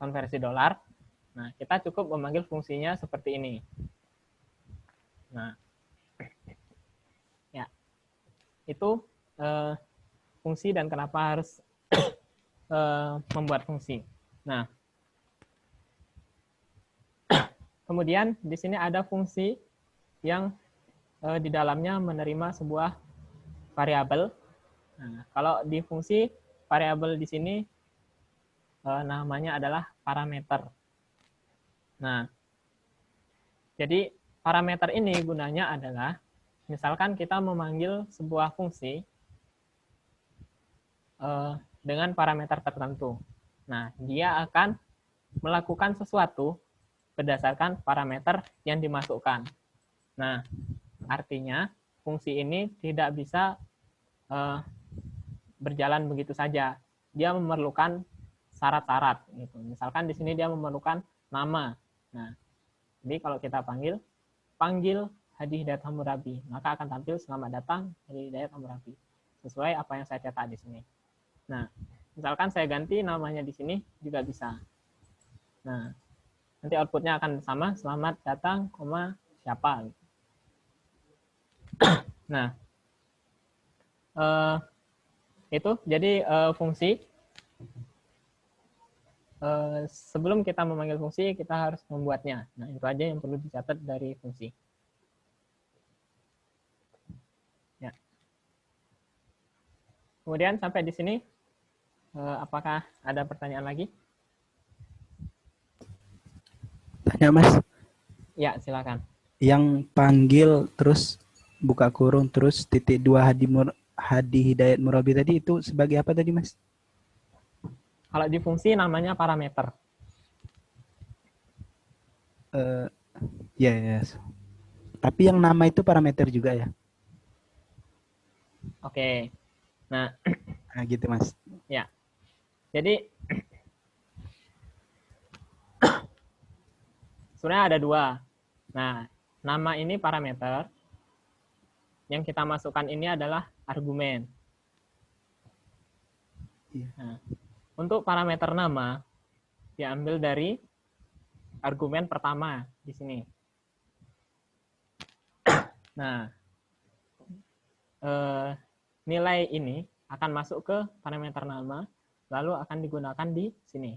konversi dolar, nah kita cukup memanggil fungsinya seperti ini. Nah, ya, itu fungsi dan kenapa harus membuat fungsi. Nah, kemudian di sini ada fungsi yang di dalamnya menerima sebuah variabel. Nah, kalau di fungsi variabel di sini namanya adalah parameter. Nah, jadi parameter ini gunanya adalah misalkan kita memanggil sebuah fungsi dengan parameter tertentu. Nah, dia akan melakukan sesuatu berdasarkan parameter yang dimasukkan. Nah, artinya fungsi ini tidak bisa berjalan begitu saja. Dia memerlukan syarat-syarat gitu. Misalkan di sini dia memerlukan nama. Nah, jadi kalau kita panggil Hadi Hidayat Hammurabi, maka akan tampil selamat datang Hadi Hidayat Hammurabi sesuai apa yang saya cetak di sini. Nah, misalkan saya ganti namanya di sini juga bisa. Nah, nanti outputnya akan sama, selamat datang, siapa. Nah, itu jadi fungsi. Sebelum kita memanggil fungsi, kita harus membuatnya. Nah, itu aja yang perlu dicatat dari fungsi. Ya. Kemudian sampai di sini, apakah ada pertanyaan lagi? Tanya, Mas. Ya, silakan. Yang panggil terus buka kurung terus titik 2 Hadi Hidayat Murabi tadi itu sebagai apa tadi, Mas? Kalau di fungsi namanya parameter. Ya, ya. Tapi yang nama itu parameter juga ya? Oke. Nah, Nah, gitu Mas. ya. Jadi sebenarnya ada dua. Nah, nama ini parameter. Yang kita masukkan ini adalah argumen. Nah, untuk parameter nama diambil dari argumen pertama di sini. Nah, nilai ini akan masuk ke parameter nama, lalu akan digunakan di sini.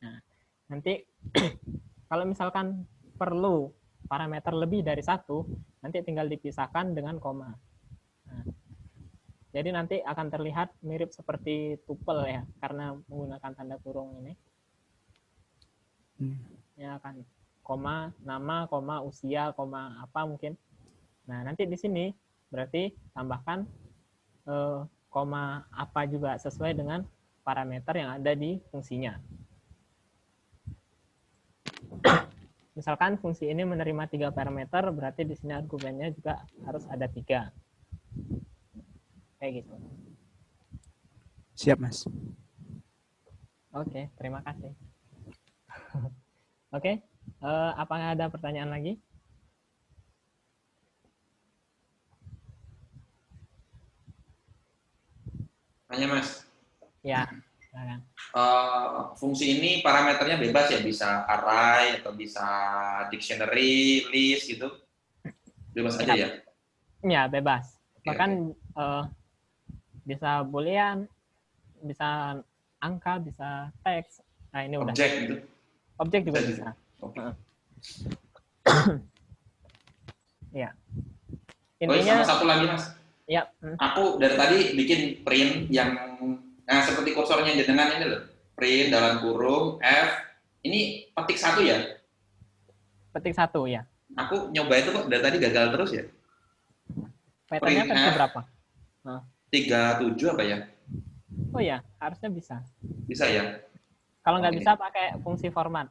Nah, nanti kalau misalkan perlu parameter lebih dari satu, nanti tinggal dipisahkan dengan koma. Nah, jadi nanti akan terlihat mirip seperti tuple ya, karena menggunakan tanda kurung ini. Ya kan, koma nama, koma usia, koma apa mungkin. Nah, nanti di sini berarti tambahkan koma apa juga sesuai dengan parameter yang ada di fungsinya. Misalkan fungsi ini menerima 3 parameter, berarti di sini argumennya juga harus ada 3. Kayak gitu. Siap, Mas. Oke, terima kasih. Oke, apakah ada pertanyaan lagi? Tanya Mas. Ya, silakan. Fungsi ini parameternya bebas ya, bisa array atau bisa dictionary, list gitu. Bebas aja ya? Ya, bebas. Bahkan bisa boolean, bisa angka, bisa teks. Nah, ini udah. Objek gitu. Objek juga bisa. Oke. Ya. Intinya sama satu lagi Mas. Ya. Aku dari tadi bikin print yang seperti kursornya jenengan ini loh. Print dalam kurung F. Ini petik 1 ya? Petik 1 ya. Aku nyoba itu kok dari tadi gagal terus ya. Patternnya versi berapa? 37 apa ya? Oh ya, harusnya bisa. Bisa ya? Kalau nggak bisa pakai fungsi format.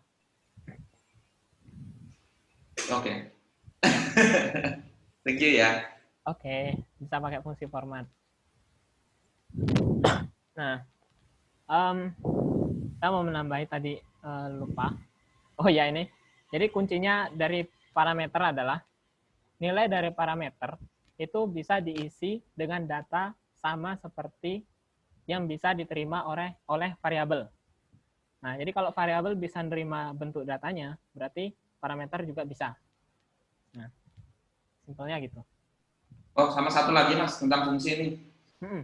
Oke. Thank you ya. Oke, bisa pakai fungsi format. Nah, saya mau menambahi tadi lupa. Oh ya ini. Jadi kuncinya dari parameter adalah nilai dari parameter itu bisa diisi dengan data sama seperti yang bisa diterima oleh variabel. Nah, jadi kalau variabel bisa menerima bentuk datanya, berarti parameter juga bisa. Nah, simpelnya gitu. Oh, sama satu lagi Mas tentang fungsi ini.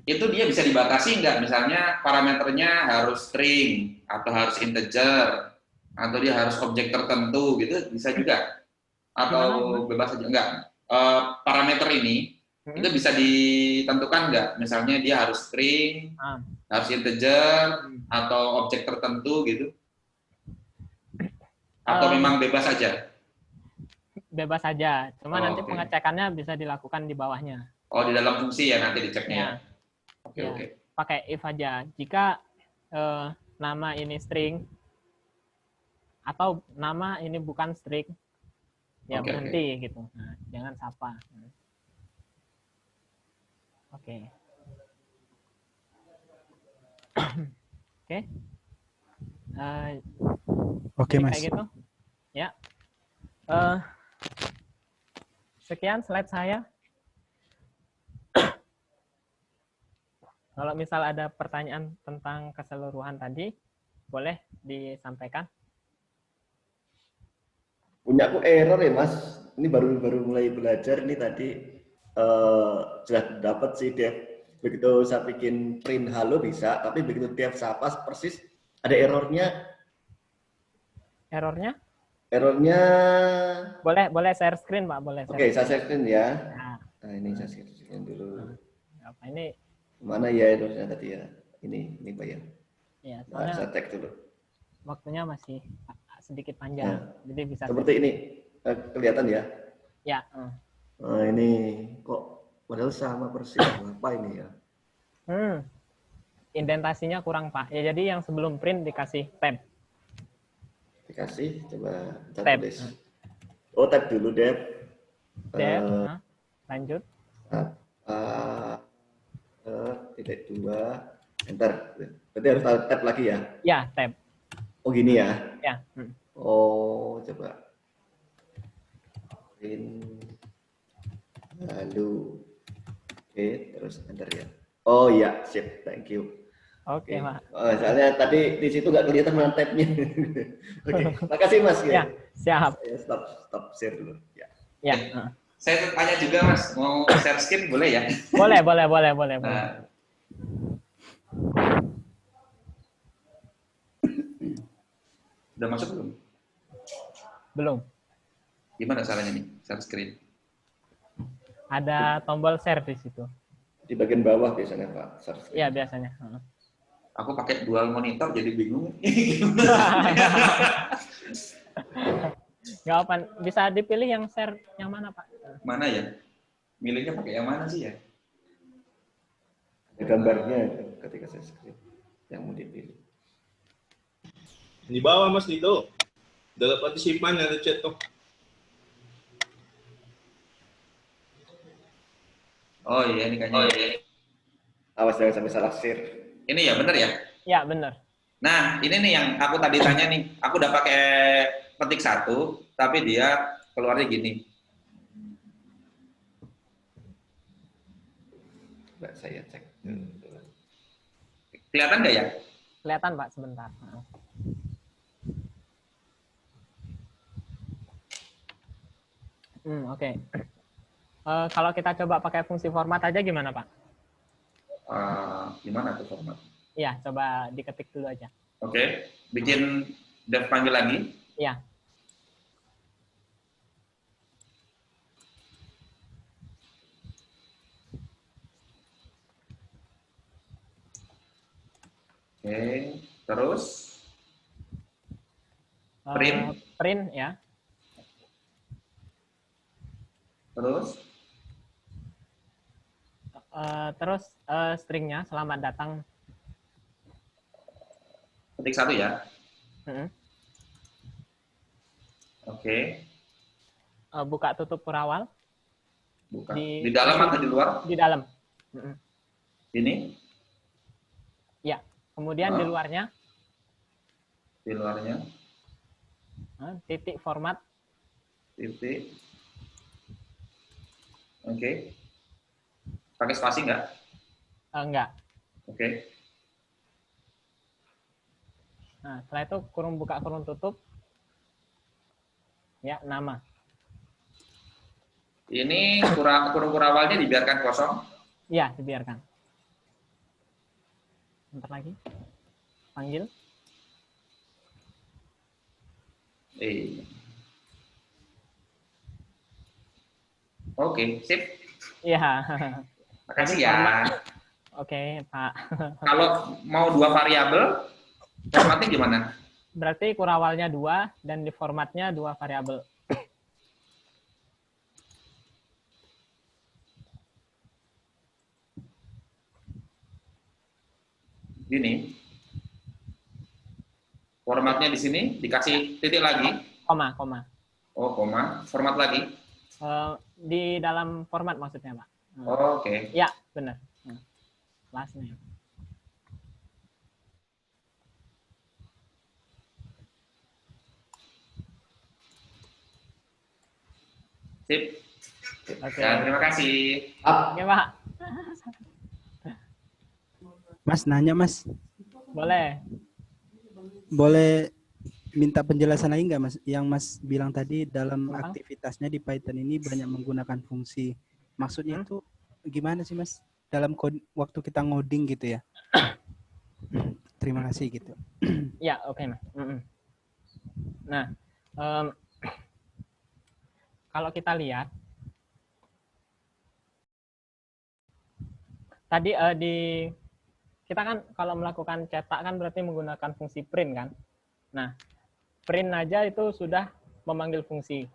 Itu dia bisa dibatasi nggak? Misalnya parameternya harus string atau harus integer atau dia harus objek tertentu gitu, bisa juga? Atau bebas aja? Enggak. Parameter ini itu bisa ditentukan nggak? Misalnya dia harus string, harus integer atau objek tertentu gitu? Atau memang bebas aja? Bebas saja, cuma nanti pengecekannya bisa dilakukan di bawahnya. Oh, di dalam fungsi ya nanti diceknya ya? Oke. Pakai if aja. Jika nama ini string atau nama ini bukan string, ya berhenti gitu. Nah, jangan sapa. Oke. Oke. Oke, Mas. Kayak gitu. Ya. Sekian slide saya. Kalau misal ada pertanyaan tentang keseluruhan tadi, boleh disampaikan. Punya aku error ya Mas. Ini baru mulai belajar ini tadi sudah dapat sih Dev. Begitu saya bikin print halo bisa, tapi begitu Dev sapa persis ada errornya. Errornya? Errornya boleh share screen Pak, boleh. Oke, saya share screen ya. Nah, ini saya share screen dulu. Apa ini? Mana ya errornya tadi ya? Ini Pak ya. Ya, nah, saya tag dulu. Waktunya masih sedikit panjang, jadi bisa. Seperti ini kelihatan ya? Ya. Nah, ini kok padahal sama persis. Apa ini ya? indentasinya kurang, Pak. Ya, jadi yang sebelum print dikasih tab. Dikasih, coba Tab. tulis. Oh, tab dulu, Dep. Tab, lanjut. Titik 2, enter. Berarti harus tab lagi ya? Ya, tab. Oh, gini ya? Ya. Oh, coba. Print. Lalu. Oke, terus enter ya. Oh iya, sip, thank you. Oke, Pak. Soalnya tadi di situ nggak kelihatan mana tab-nya. Oke, makasih Mas. Ya, siap. Saya stop share dulu. Ya. Ya. Saya tanya juga Mas, mau share screen boleh ya? Boleh. Udah masuk belum? Belum. Gimana caranya nih, share screen? Ada tombol share di situ. Di bagian bawah biasanya Pak. Iya, biasanya. Aku pakai dual monitor jadi bingung. Nggak apa, bisa dipilih yang share yang mana, Pak? Mana ya? Milihnya pakai yang mana sih ya? Ada gambarnya itu ketika saya screen yang mau dipilih. Di bawah Mas Dito. Dalam partisipan ada chat tuh. Oh iya, ini kayaknya. Awas jangan sampai salah share. Ini ya, bener ya? Ya, bener. Nah, ini nih yang aku tadi tanya nih. Aku udah pakai petik 1, tapi dia keluarnya gini. Coba saya cek. Kelihatan nggak ya? Kelihatan, Pak, sebentar. Oke. Kalau kita coba pakai fungsi format aja gimana, Pak? Gimana tuh format? Iya, coba diketik dulu aja. Oke, bikin dev panggil lagi. Iya. Oke, terus print. Print ya. Terus stringnya selamat datang. Petik 1 ya. Oke. Buka tutup kurawal. Buka. Di dalam atau di luar? Di dalam. Ini? Ya. Kemudian di luarnya. Di luarnya. Titik format. Titik. Oke. Pakai spasi nggak? Enggak. Oke. Nah, setelah itu kurung buka kurung tutup. Ya, nama. Ini kurung kurawalnya dibiarkan kosong? Iya, dibiarkan. Bentar lagi. Panggil. Oke, sip. Iya. Makasih ya. Oke, Pak. Kalau mau 2 variabel, formatnya gimana? Berarti kurawalnya 2 dan di formatnya 2 variabel. Gini. Formatnya di sini dikasih titik lagi. Koma. Oh, koma. Format lagi. Di dalam format maksudnya, Pak. Oke. Ya, benar. Last name. Sip. Oke. Ya, terima kasih. Oke, Pak. Mas, nanya Mas. Boleh minta penjelasan lagi nggak Mas? Yang Mas bilang tadi dalam aktivitasnya di Python ini banyak menggunakan fungsi. Maksudnya itu gimana sih Mas? Dalam waktu kita ngoding gitu ya? Terima kasih gitu. Ya, oke, Mas. Nah, kalau kita lihat tadi kita kan kalau melakukan cetak kan berarti menggunakan fungsi print kan. Nah, print aja itu sudah memanggil fungsi.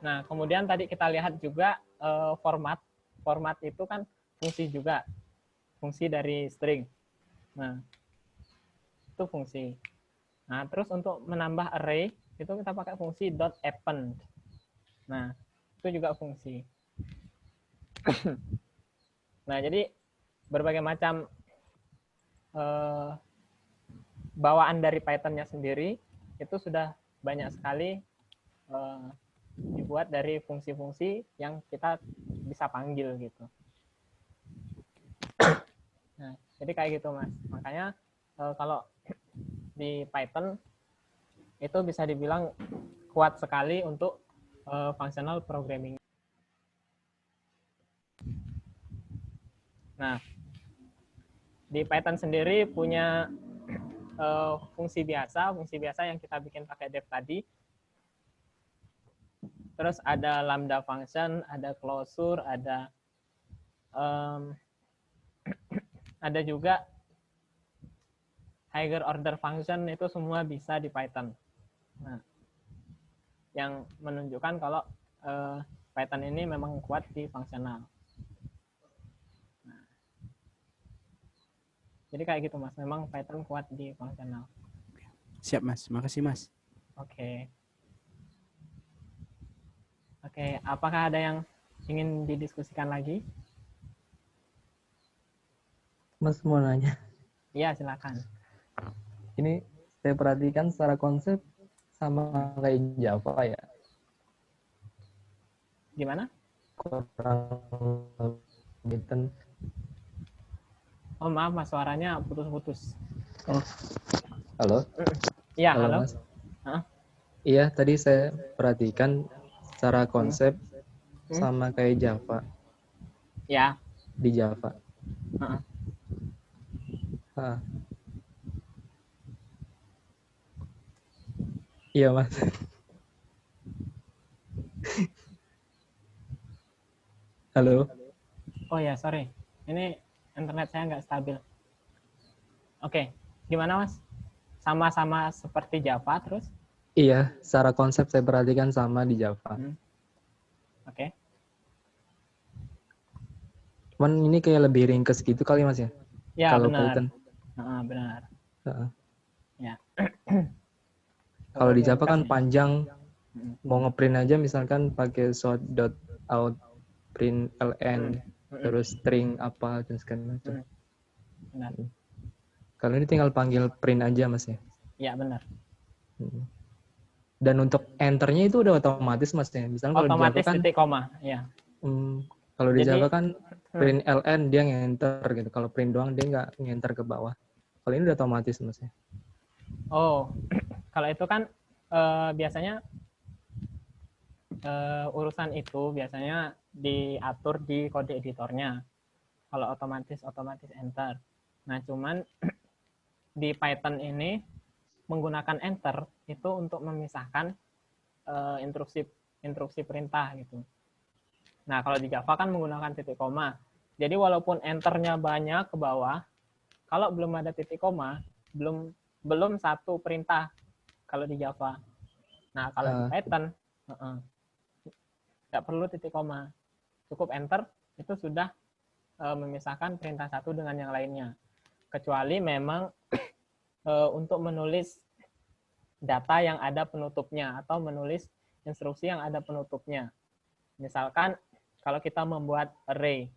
Nah, kemudian tadi kita lihat juga format itu kan fungsi juga. fungsi dari string. Nah, itu fungsi. Nah, terus untuk menambah array itu kita pakai fungsi .append. Nah, itu juga fungsi. Nah, jadi berbagai macam bawaan dari Python-nya sendiri itu sudah banyak sekali dibuat dari fungsi-fungsi yang kita bisa panggil gitu. Nah, jadi kayak gitu Mas. Makanya kalau di Python itu bisa dibilang kuat sekali untuk functional programming. Nah, di Python sendiri punya fungsi biasa yang kita bikin pakai def tadi. Terus ada lambda function, ada closure, ada juga higher order function, itu semua bisa di Python. Nah, yang menunjukkan kalau Python ini memang kuat di fungsional. Nah, jadi kayak gitu Mas, memang Python kuat di fungsional. Siap Mas, makasih Mas. Oke, apakah ada yang ingin didiskusikan lagi? Mas mau nanya. Iya, silakan. Ini saya perhatikan secara konsep sama kayak Java ya. Gimana? Kurang lebih. Oh maaf Mas, suaranya putus-putus. Oh, halo? Iya, halo. Mas. Iya, tadi saya perhatikan secara konsep sama kayak Java. Ya. Di Java. Iya, Mas. Halo? Oh ya, sorry. Ini internet saya nggak stabil. Oke, gimana Mas? Sama-sama seperti Java terus? Iya, secara konsep saya perhatikan sama di Java. Oke. Cuman ini kayak lebih ringkes gitu kali Mas ya? Ya, kalau benar. Python. Benar. Ya. Kalau di Java kan panjang, mau ngeprint aja misalkan pakai sort.out print ln, terus string apa dan segala macam. Benar. Kalau ini tinggal panggil print aja Mas ya? Iya, benar. Dan untuk enternya itu udah otomatis Mas ya? Misalnya kalau otomatis di Java kan titik koma, ya. Kalau di Java kan print ln dia nge-enter gitu. Kalau print doang dia nggak nge-enter ke bawah. Kalau ini udah otomatis Mas ya? Oh, kalau itu kan biasanya urusan itu biasanya diatur di kode editornya. Kalau otomatis enter. Nah, cuman di Python ini menggunakan enter itu untuk memisahkan instruksi perintah gitu. Nah, kalau di Java kan menggunakan titik koma. Jadi walaupun enternya banyak ke bawah, kalau belum ada titik koma, belum satu perintah kalau di Java. Nah, kalau di Python nggak perlu titik koma. Cukup enter, itu sudah memisahkan perintah satu dengan yang lainnya. Kecuali memang untuk menulis data yang ada penutupnya atau menulis instruksi yang ada penutupnya. Misalkan kalau kita membuat array,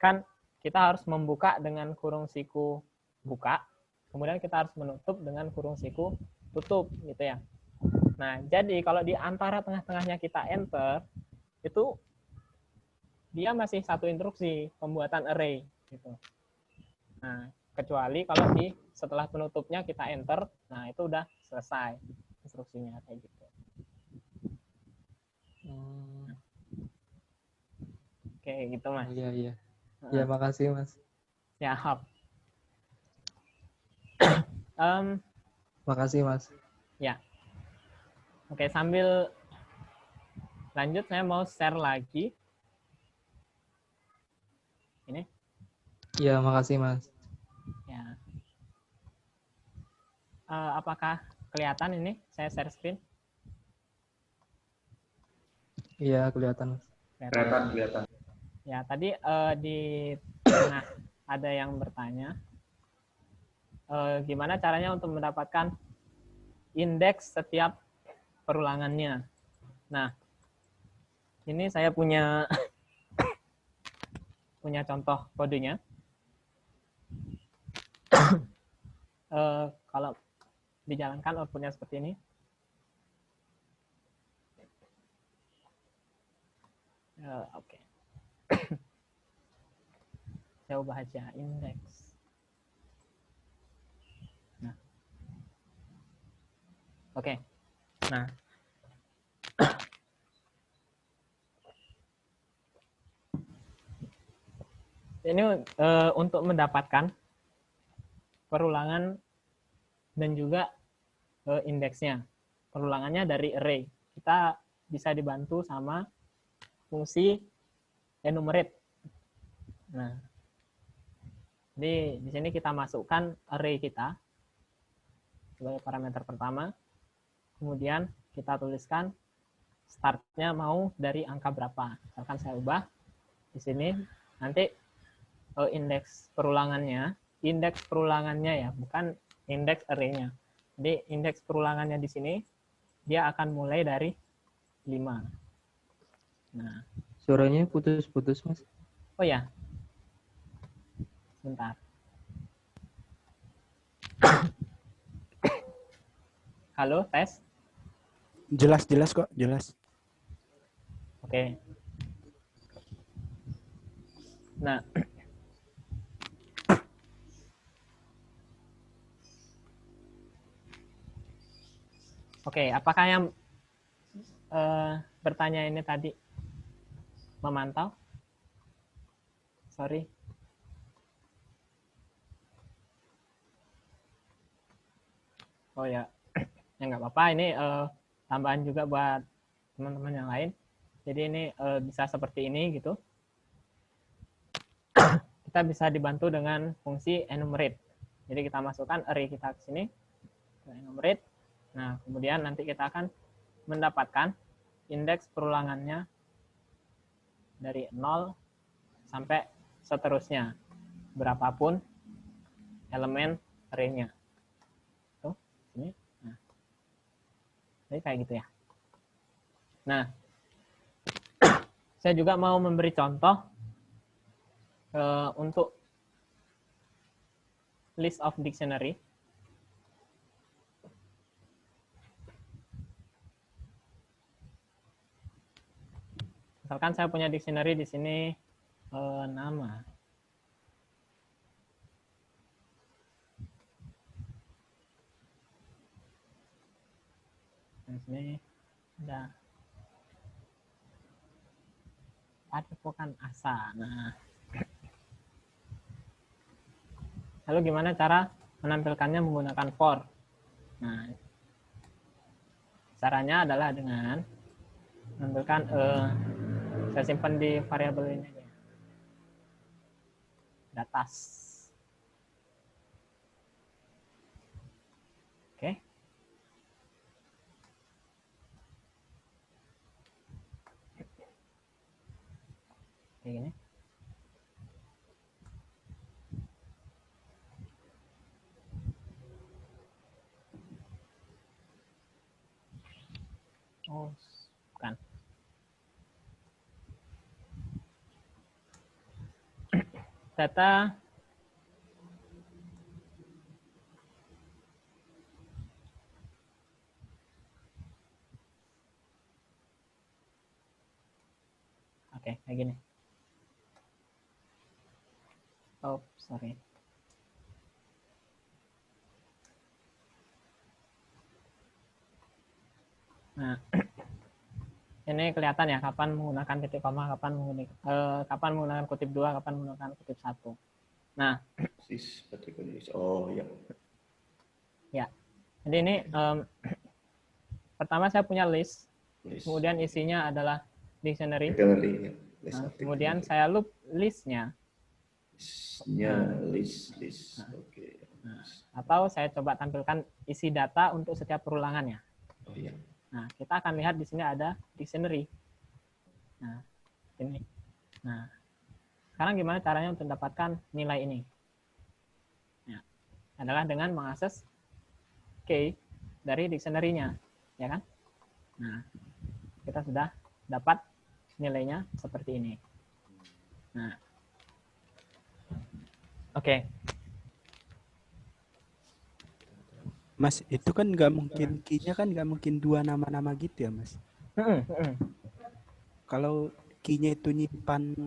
kan kita harus membuka dengan kurung siku buka, kemudian kita harus menutup dengan kurung siku tutup, gitu ya. Nah, jadi kalau di antara tengah-tengahnya kita enter, itu dia masih satu instruksi pembuatan array, gitu. Nah, kecuali kalau setelah penutupnya kita enter, nah itu udah selesai instruksinya kayak gitu. Oke, gitu Mas. Iya. Ya, makasih Mas. Siap. Makasih Mas. Ya. Oke, sambil lanjut saya mau share lagi. Ini. Iya, makasih Mas. Ya. Apakah kelihatan ini? Saya share screen. Iya, kelihatan Mas. Kelihatan. Ya, tadi di tengah ada yang bertanya, gimana caranya untuk mendapatkan indeks setiap perulangannya. Nah, ini saya punya contoh kodenya. Kalau dijalankan outputnya seperti ini. Oke. Saya ubah aja indeks. Nah. Oke. Nah. Ini untuk mendapatkan perulangan dan juga indeksnya. Perulangannya dari array. Kita bisa dibantu sama fungsi enumerate. Nah, jadi di sini kita masukkan array kita sebagai parameter pertama. Kemudian kita tuliskan startnya mau dari angka berapa. Misalkan saya ubah di sini, nanti indeks perulangannya ya, bukan indeks array-nya. Jadi indeks perulangannya di sini dia akan mulai dari 5. Nah, suaranya putus-putus, Mas. Oh ya. Sebentar. Halo, tes. Jelas kok, jelas. Oke. Nah, oke, apakah yang bertanya ini tadi memantau? Sorry. Oh ya, ya nggak apa-apa. Ini tambahan juga buat teman-teman yang lain. Jadi ini bisa seperti ini gitu. Kita bisa dibantu dengan fungsi enumerate. Jadi kita masukkan array kita ke sini, ke enumerate. Nah, kemudian nanti kita akan mendapatkan indeks perulangannya dari 0 sampai seterusnya. Berapapun elemen array-nya. Tuh, sini. Nah. Jadi kayak gitu ya. Nah, saya juga mau memberi contoh untuk list of dictionary. Misalkan saya punya dictionary di sini nama. Di sini ada padepokan asa. Nah, lalu gimana cara menampilkannya menggunakan for? Nah, caranya adalah dengan menampilkan saya simpan di variabel ini aja. Datas. Oke. Kayak gini. Oh, bukan. Data oke, kayak gini. Oh, sorry. Nah, ini kelihatan ya kapan menggunakan titik koma, kapan menggunakan kutip 2, kapan menggunakan kutip 1. Nah, oh ya. Ya. Jadi ini pertama saya punya list. Kemudian isinya adalah dictionary. Nah, kemudian saya loop listnya. List. Oke. Nah, atau saya coba tampilkan isi data untuk setiap perulangannya. Oh iya. Nah, kita akan lihat di sini ada dictionary. Nah, ini. Nah, Sekarang gimana caranya untuk mendapatkan nilai ini? Ya, adalah dengan mengakses key dari dictionary-nya, ya kan? Nah, kita sudah dapat nilainya seperti ini. Nah, oke. Mas, itu kan nggak mungkin, key-nya kan nggak mungkin 2 nama-nama gitu ya, Mas? Kalau key-nya itu nyimpan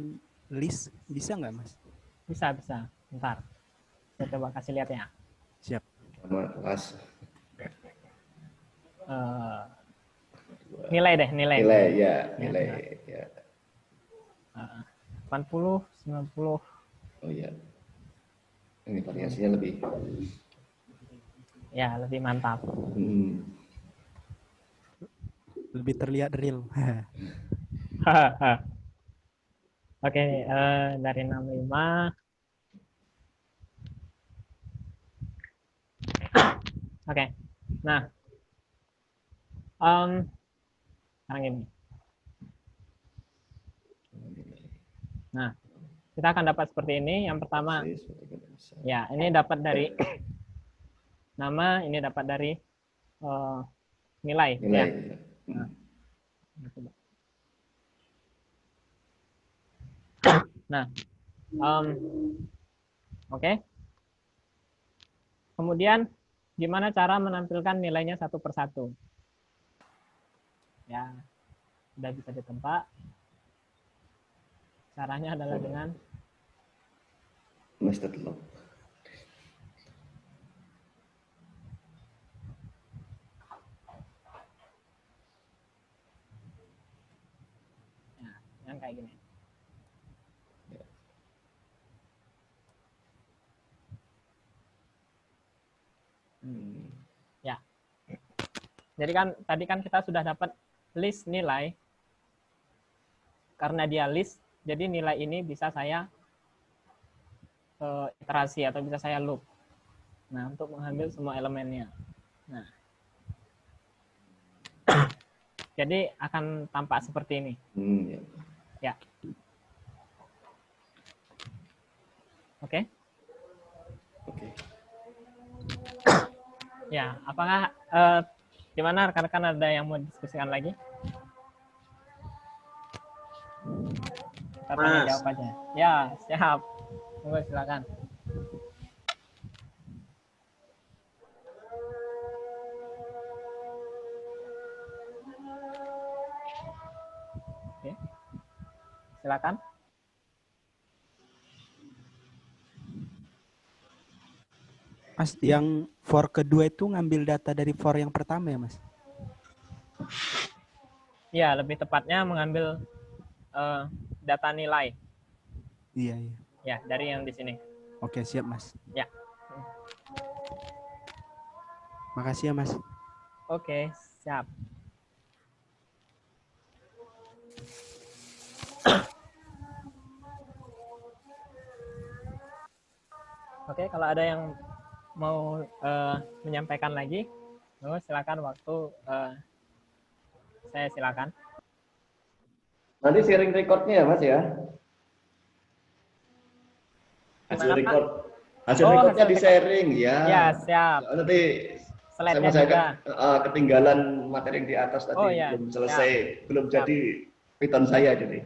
list, bisa nggak, Mas? Bisa. Bentar. Saya coba kasih lihat ya. Siap. Sama kelas. Nilai deh, nilai. Nilai. Ya. 80, 90. Oh iya. Ini variasinya lebih. Ya, lebih mantap. Lebih terlihat real. Oke, dari 65. Oke. Nah, sekarang gini. Nah, kita akan dapat seperti ini. Yang pertama, ya, ini dapat dari nama, ini dapat dari nilai. Ya. Nah, oke. Kemudian, gimana cara menampilkan nilainya satu persatu? Ya, sudah bisa ditempa. Caranya adalah dengan nested log. Nah, yang kayak gini. Ya. Jadi kan tadi kan kita sudah dapat list nilai. Karena dia list, jadi nilai ini bisa saya iterasi atau bisa saya loop. Nah, untuk mengambil semua elemennya. Nah. Jadi akan tampak seperti ini. Ya. Oke. Ya, apakah gimana rekan-rekan, ada yang mau diskusikan lagi? Kita tanya jawab aja. Ya, siap. Tunggu, silakan. Oke. Silakan. Mas, yang for kedua itu ngambil data dari for yang pertama ya, Mas? Ya, lebih tepatnya mengambil data nilai. Iya. Ya, dari yang di sini. Oke, siap, Mas. Ya. Makasih ya, Mas. Oke, siap. Oke, kalau ada yang mau menyampaikan lagi, silakan, waktu saya silakan. Nanti sharing recordnya ya, Mas ya. Hasil recordnya di sharing ya. Ya, siap. Nanti slide-nya saya juga. Ketinggalan materi yang di atas tadi, belum selesai, belum jadi Python saya jadi.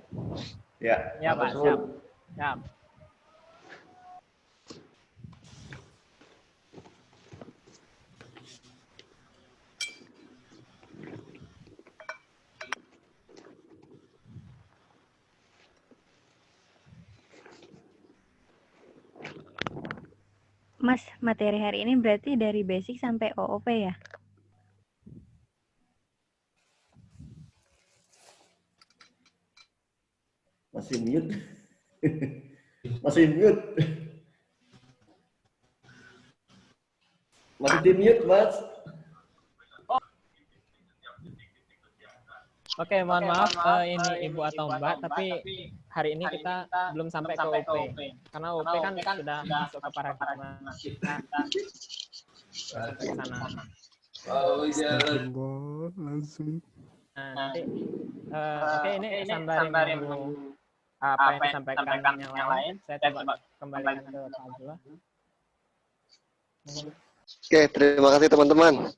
Ya, Pak, siap. Siap. Mas, materi hari ini berarti dari basic sampai OOP ya? Masih mute. Masih mute. Masih di mute, Mas. Oke, mohon maaf ini Ibu atau Mbak, tapi hari ini kita belum sampai ke OP. Karena OP kan sudah masuk ke paradigma kita. Sampai ke sana. Langsung. Nah, nanti oke, ini sambari menunggu apa yang disampaikan yang lain. Saya coba kembalikan ke Pak Abdullah. Oke, terima kasih teman-teman.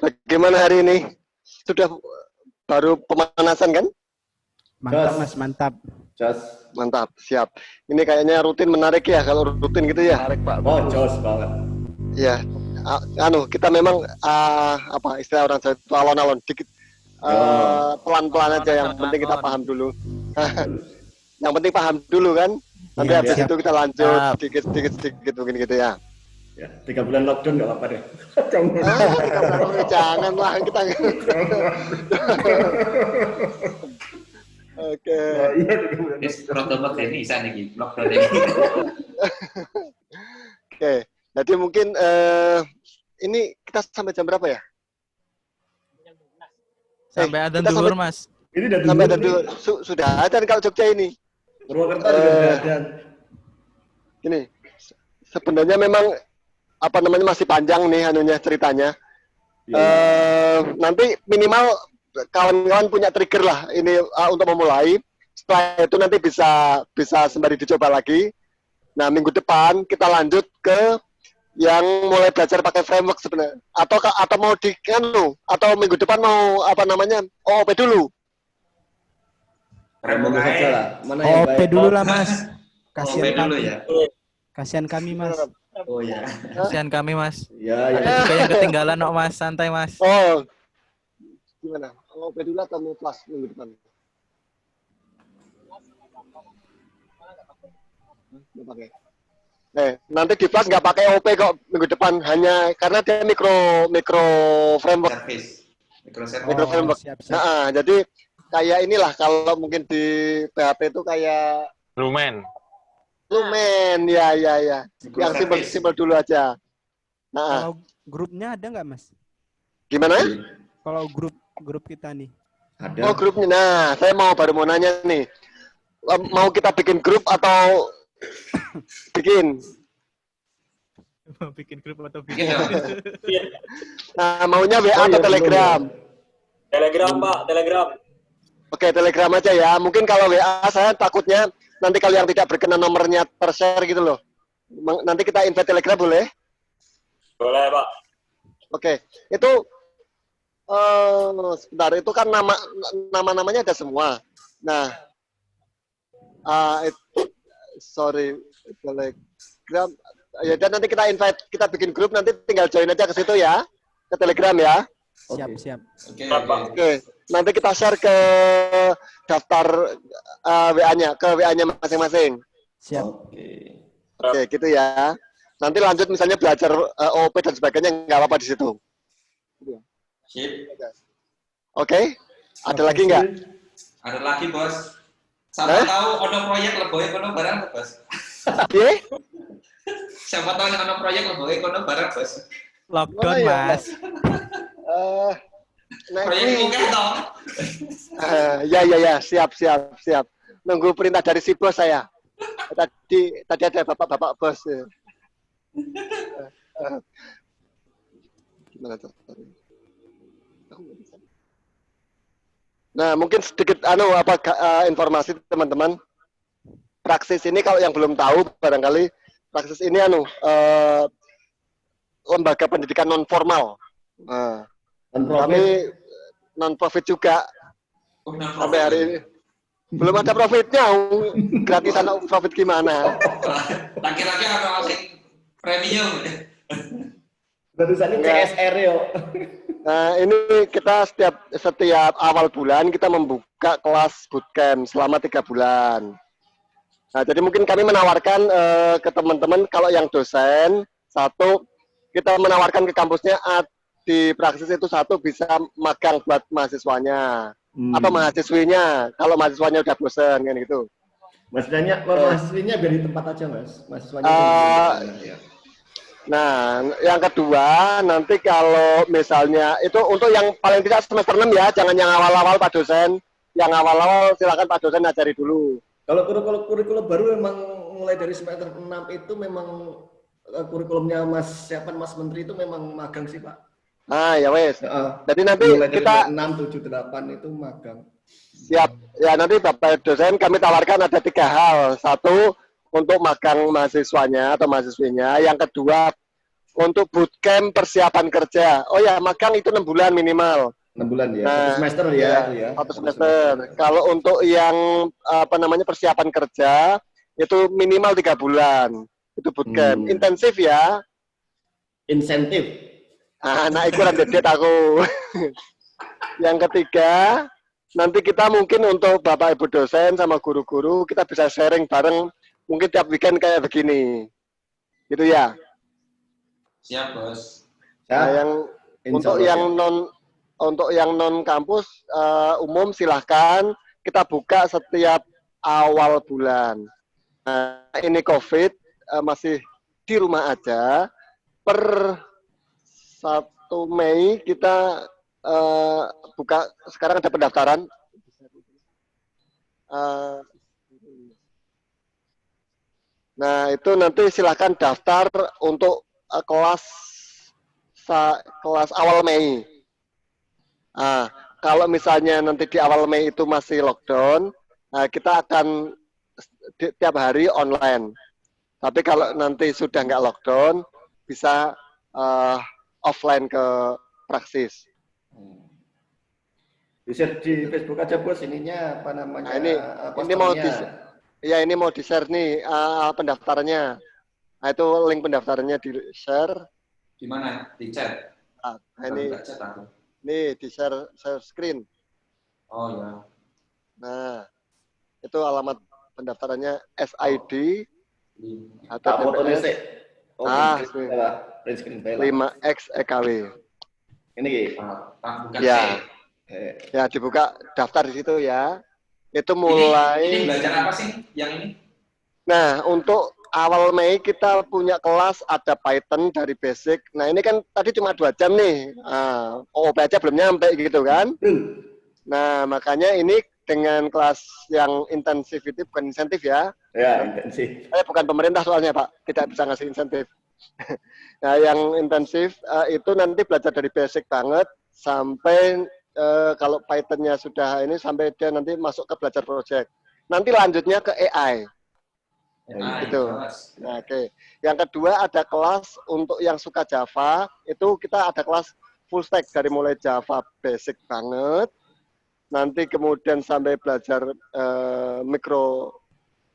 Bagaimana hari ini? Sudah baru pemanasan kan? Mantap Mas, mantap. Mantap, siap. Ini kayaknya rutin menarik ya, kalau rutin gitu ya. Menarik Pak. Oh, jos banget. Ya, kita memang apa istilah orang Jawa itu alon-alon, dikit pelan-pelan aja. Yang penting kita paham dulu. Yang penting paham dulu kan. Nanti habis itu kita lanjut sedikit mungkin gitu ya. Ya, 3 bulan lockdown nggak apa-apa deh. 3 bulan janganlah kita. Oke. Protokol ini bisa nih lockdown ini. Oke, jadi mungkin ini kita sampai jam berapa ya? Sampai adzan dulu Mas. Ini udah sampai adzan dulu. Sudah adzan kalau Jogja ini. Purwokerto juga sudah adzan. Ini sebenarnya memang apa namanya masih panjang nih anunya ceritanya. Nanti minimal kawan-kawan punya trigger lah ini untuk memulai. Setelah itu nanti bisa sembari dicoba lagi. Nah, minggu depan kita lanjut ke yang mulai belajar pakai framework sebenarnya. Atau mau atau minggu depan mau apa namanya? OOP dulu. Framework aja lah. OOP dulu lah Mas. Kasihan dulu kami. ya. Kasihan kami Mas. Oh ya. Kasihan kami Mas. Ya. Ada juga yang ketinggalan kok Mas, santai Mas. Oh. Gimana? OOP dulu atau mau plus minggu depan? Nggak pakai. Nanti di plus nggak pakai OP kok minggu depan, hanya karena dia mikro framework. Mikro framework. Siap. Nah, jadi kayak inilah kalau mungkin di PHP itu kayak Lumen, ya. Yang simpel dulu aja. Nah, kalau grupnya ada nggak Mas? Gimana? Kalau grup kita nih. Ada. Oh, grupnya. Nah, saya baru mau nanya nih. Mau kita bikin grup atau bikin grup atau bikin? Nah, maunya WA atau Telegram? Telegram, Pak, Telegram. Oke, Telegram aja ya. Mungkin kalau WA saya takutnya nanti kalau yang tidak berkenan nomornya tershare gitu loh. Nanti kita invite Telegram boleh? Boleh, Pak. Oke, itu sebentar, itu kan nama-namanya ada semua. Nah, Telegram. Ya, dan nanti kita invite, kita bikin grup, nanti tinggal join aja ke situ ya, ke Telegram ya. Siap. Oke. Nanti kita share ke daftar WA-nya, ke WA-nya masing-masing. Siap. Oke, gitu ya. Nanti lanjut misalnya belajar OOP dan sebagainya, nggak apa-apa di situ. Sip. Oke. Ada lagi nggak? Ada lagi, Bos. Siapa tahu ono proyek leboe kono barang, Bos. Iya? Siapa tahu ono proyek leboe kono barang, Bos. Lockdown, Mas. Proyek mungkin toh. Ya, siap. Nunggu perintah dari si bos saya. Tadi ada bapak bos. Gimana tuh? Nah, mungkin sedikit informasi teman-teman. Praksis ini kalau yang belum tahu barangkali praksis ini lembaga pendidikan non formal. Kami non profit juga. Sampai hari ini belum ada profitnya. Gratisan profit gimana? Laki-laki atau premium. Gratisannya CSR yo. Nah, ini kita setiap awal bulan kita membuka kelas bootcamp selama 3 bulan. Nah, jadi mungkin kami menawarkan ke teman-teman kalau yang dosen, satu, kita menawarkan ke kampusnya di praksis itu satu bisa magang buat mahasiswanya atau mahasiswinya kalau mahasiswanya udah bosan kan gitu. Mahasiswinya biar di tempat aja Mas. Mahasiswanya Nah, yang kedua nanti kalau misalnya itu untuk yang paling tidak semester 6 ya, jangan yang awal-awal Pak dosen. Yang awal-awal silakan Pak dosen ngajari dulu. Kalau kurikulum baru memang mulai dari semester 6 itu memang kurikulumnya Mas Menteri itu memang magang sih Pak. Ah ya wes. Jadi nanti mulai dari kita 6, 7, 8 itu magang. Siap. Ya nanti Bapak dosen kami tawarkan ada 3 hal. Satu, untuk magang mahasiswanya atau mahasiswinya. Yang kedua, untuk bootcamp persiapan kerja. Oh ya, magang itu 6 bulan minimal. 6 bulan ya, Nah, 1 semester ya, ya, itu ya. 1 semester. Kalau untuk yang persiapan kerja itu minimal 3 bulan. Itu bootcamp. Intensif ya. Insentif. Nah, itu dedet aku. Yang ketiga, nanti kita mungkin untuk Bapak Ibu dosen sama guru-guru kita bisa sharing bareng mungkin tiap weekend kayak begini. Gitu ya. Siap, Bos. Nah, yang untuk yang non kampus umum silahkan kita buka setiap awal bulan. Nah, ini COVID masih di rumah aja. Per 1 Mei kita buka, sekarang ada pendaftaran. Nah, itu nanti silahkan daftar untuk kelas awal Mei. Kalau misalnya nanti di awal Mei itu masih lockdown, kita akan tiap hari online. Tapi kalau nanti sudah nggak lockdown, bisa offline ke praksis. Bisa di Facebook aja Bos ininya apa namanya? Nah, ini mau di-share nih pendaftarannya. Nah, itu link pendaftarannya di-share. Di mana? Di chat. Ini di-share screen. Oh ya. Nah, itu alamat pendaftarannya SID HTTPS. Print screen 5X EKW. Ini ya. Ya, dibuka daftar di situ ya. Itu mulai. Ini belajar apa sih yang ini? Nah, untuk awal Mei kita punya kelas ada Python dari basic. Nah, ini kan tadi cuma 2 jam nih. OOP aja belum nyampe gitu kan. Nah, makanya ini dengan kelas yang intensif itu bukan insentif ya. Ya, intensif. Bukan pemerintah soalnya Pak, tidak bisa ngasih insentif. Nah, yang intensif itu nanti belajar dari basic banget sampai kalau Python-nya sudah ini sampai dia nanti masuk ke belajar project. Nanti lanjutnya ke AI. Gitu. Nah, oke. Yang kedua ada kelas untuk yang suka Java, itu kita ada kelas full stack dari mulai Java basic banget, nanti kemudian sampai belajar micro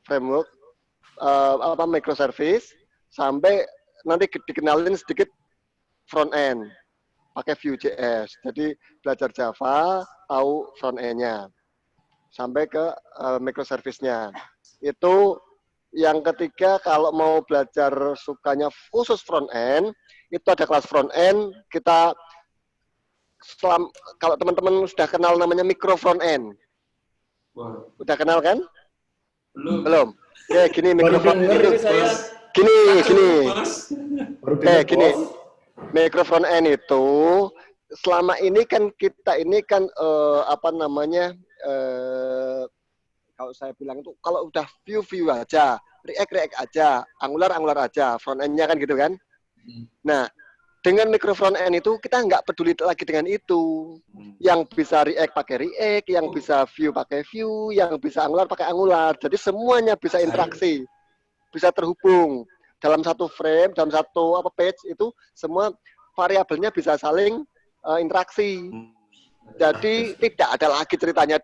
framework, microservice, sampai nanti dikenalin sedikit front end pakai Vue.js. Jadi belajar Java, tahu front end-nya. Sampai ke microservice-nya. Itu yang ketiga, kalau mau belajar sukanya khusus front end, itu ada kelas front end. Kita kalau teman-teman sudah kenal namanya micro front end. Udah kenal kan? Belum. Ya, gini micro front end itu. Gini. Gini. Micro front end itu selama ini kan kita ini kan kalau saya bilang itu kalau udah view aja, React aja, Angular aja, front end-nya kan gitu kan. Nah, dengan micro front end itu kita nggak peduli lagi dengan itu. Yang bisa React pakai React, yang bisa Vue pakai Vue, yang bisa Angular pakai Angular. Jadi semuanya bisa interaksi, bisa terhubung dalam satu frame, dalam satu page itu semua variabelnya bisa saling interaksi. Jadi tidak ada lagi ceritanya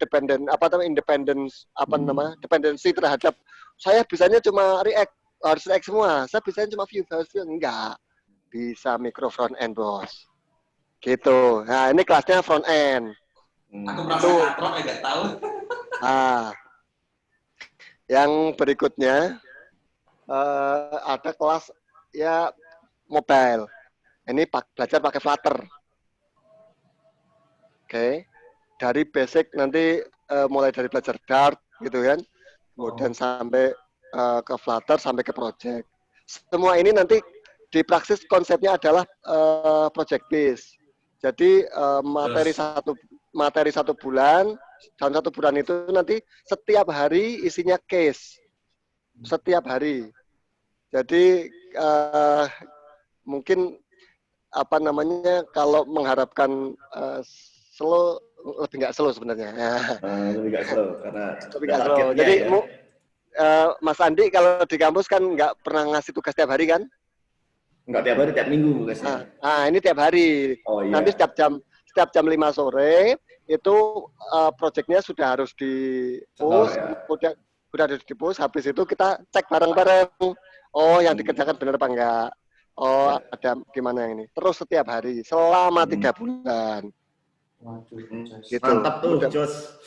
dependensi terhadap saya bisanya cuma React, harus React semua. Saya bisanya cuma Vue, harus Vue. Enggak. Bisa micro front end, Bos. Gitu. Nah, ini kelasnya front end. Aku merasa katrok enggak tahu. Yang berikutnya ada kelas ya mobile. Ini belajar pakai Flutter. Oke. Dari basic nanti mulai dari belajar Dart gitu kan. Kemudian sampai ke Flutter sampai ke project. Semua ini nanti di praksis konsepnya adalah project based. Jadi materi satu bulan, dalam 1 bulan itu nanti setiap hari isinya case. Setiap hari. Jadi mungkin kalau mengharapkan lebih nggak slow sebenarnya. Lebih nggak slow karena lebih nggak slow. Jadi ya. Mas Andi kalau di kampus kan nggak pernah ngasih tugas tiap hari kan? Nggak tiap hari, tiap minggu tugasnya. Ini tiap hari. Oh, iya. Nanti setiap jam 5 sore itu proyeknya sudah harus di-push, udah harus di-push. Habis itu kita cek bareng-bareng. Oh, yang dikerjakan benar apa enggak? Oh, ada gimana yang ini? Terus setiap hari selama 3 bulan. Gitu. Mantap tuh, Jos.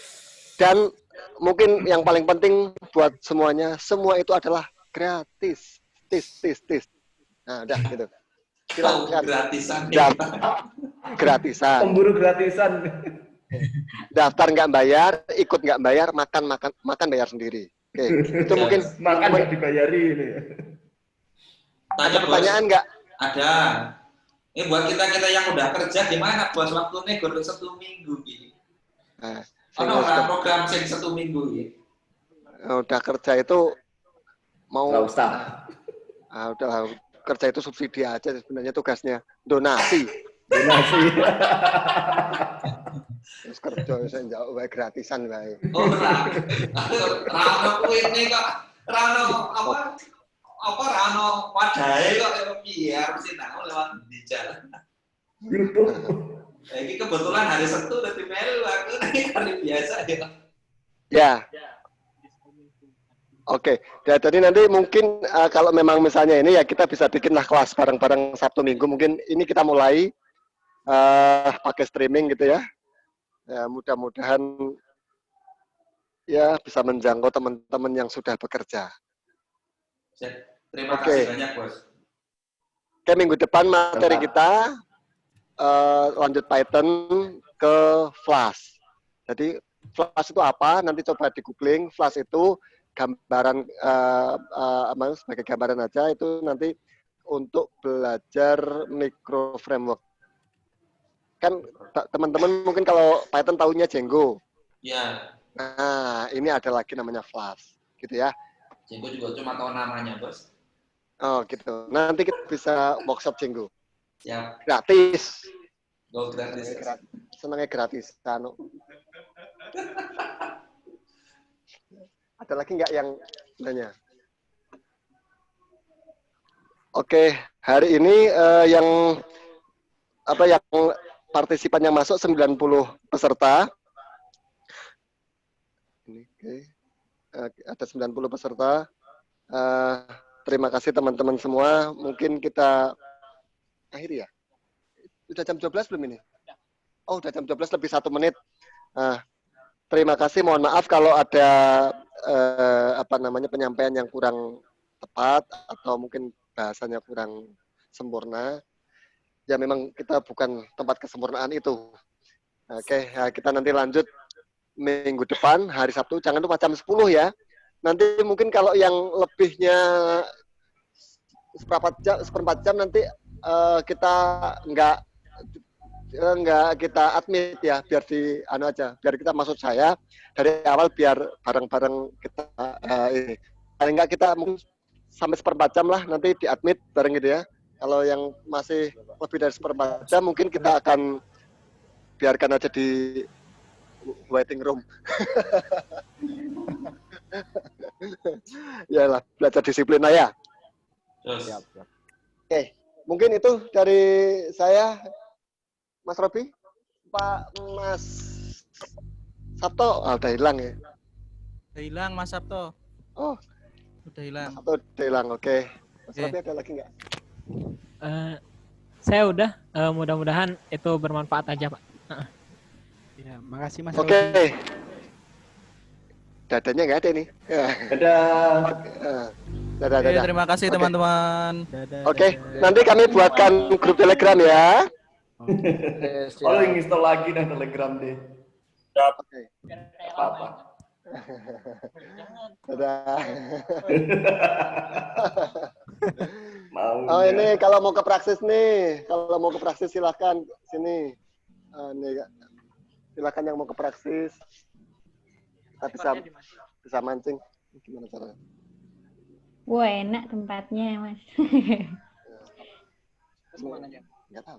Dan mungkin yang paling penting buat semuanya, semua itu adalah gratis. Tis. Nah, udah gitu. Silahkan. Gratisan. Pemburu gratisan. Daftar nggak bayar, ikut nggak bayar, makan bayar sendiri. Oke, itu mungkin makan nggak dibayari ini. Ada pertanyaan nggak? Ada. Ini buat kita yang udah kerja gimana bos, waktunya guru 1 minggu gini. Program sing 1 minggu gitu. Udah kerja itu mau nggak usah. Udah kerja itu subsidi aja sebenarnya tugasnya, donasi. Terus kerja saya jauh baik gratisan baik. Rano ini kok Rano Rano wadai kok biar sih lewat di jalan. YouTube. Ini kebetulan hari Sabtu udah melu aku hari biasa ya. Ya. Oke, jadi nanti mungkin kalau memang misalnya ini ya kita bisa bikinlah kelas bareng-bareng Sabtu Minggu. Mungkin ini kita mulai pakai streaming gitu ya. Ya mudah-mudahan ya bisa menjangkau teman-teman yang sudah bekerja. Terima kasih banyak bos. Oke, minggu depan materi kita lanjut Python ke Flash. Jadi Flash itu apa? Nanti coba di googling. Flash itu gambaran sebagai gambaran aja, itu nanti untuk belajar micro framework. Kan teman-teman mungkin kalau Python tahunya Django. Ya. Nah, ini ada lagi namanya Flash, gitu ya. Django juga cuma tahu namanya, bos. Oh, gitu. Nanti kita bisa workshop Django. Siap. Gratis. Go gratis. Senangnya gratis. Ada lagi nggak yang nanya? Oke, hari ini yang partisipan yang masuk 90 peserta. Ini ada 90 peserta. Terima kasih teman-teman semua. Mungkin kita akhiri ya. Udah jam 12 belum ini? Oh, udah jam 12 lebih 1 menit. Terima kasih. Mohon maaf kalau ada penyampaian yang kurang tepat atau mungkin bahasanya kurang sempurna. Ya memang kita bukan tempat kesempurnaan itu. Oke, ya, kita nanti lanjut minggu depan hari Sabtu. Jangan lupa jam 10 ya. Nanti mungkin kalau yang lebihnya seperempat jam nanti kita nggak kita admit ya, biar biar kita maksud saya dari awal biar bareng-bareng kita ini. Paling nggak kita mungkin sampai seperempat jam lah nanti di admit bareng gitu ya. Kalau yang masih lebih dari seperempat jam mungkin kita akan biarkan aja di waiting room. Ya lah, belajar disiplin aja. Siap. Oke, mungkin itu dari saya, Mas Robi. Pak Mas Sabto, udah hilang ya? Udah hilang Mas Sabto. Oh, udah hilang. Sabto udah hilang, oke. Mas Robi ada lagi nggak? Saya udah, mudah-mudahan itu bermanfaat aja Pak. Ya, makasih Mas. Oke. Dadanya nggak ada nih. Dadah. Terima kasih teman-teman. Oke, nanti kami buatkan grup Telegram ya. Kalau install lagi dah Telegram deh. Oke. Apa-apa. Dadah. Ini kalau mau ke praksis nih, silahkan sini. Silahkan yang mau ke praksis. Kita bisa mancing. Gimana caranya? Wah, enak tempatnya, Mas. Nggak tahu.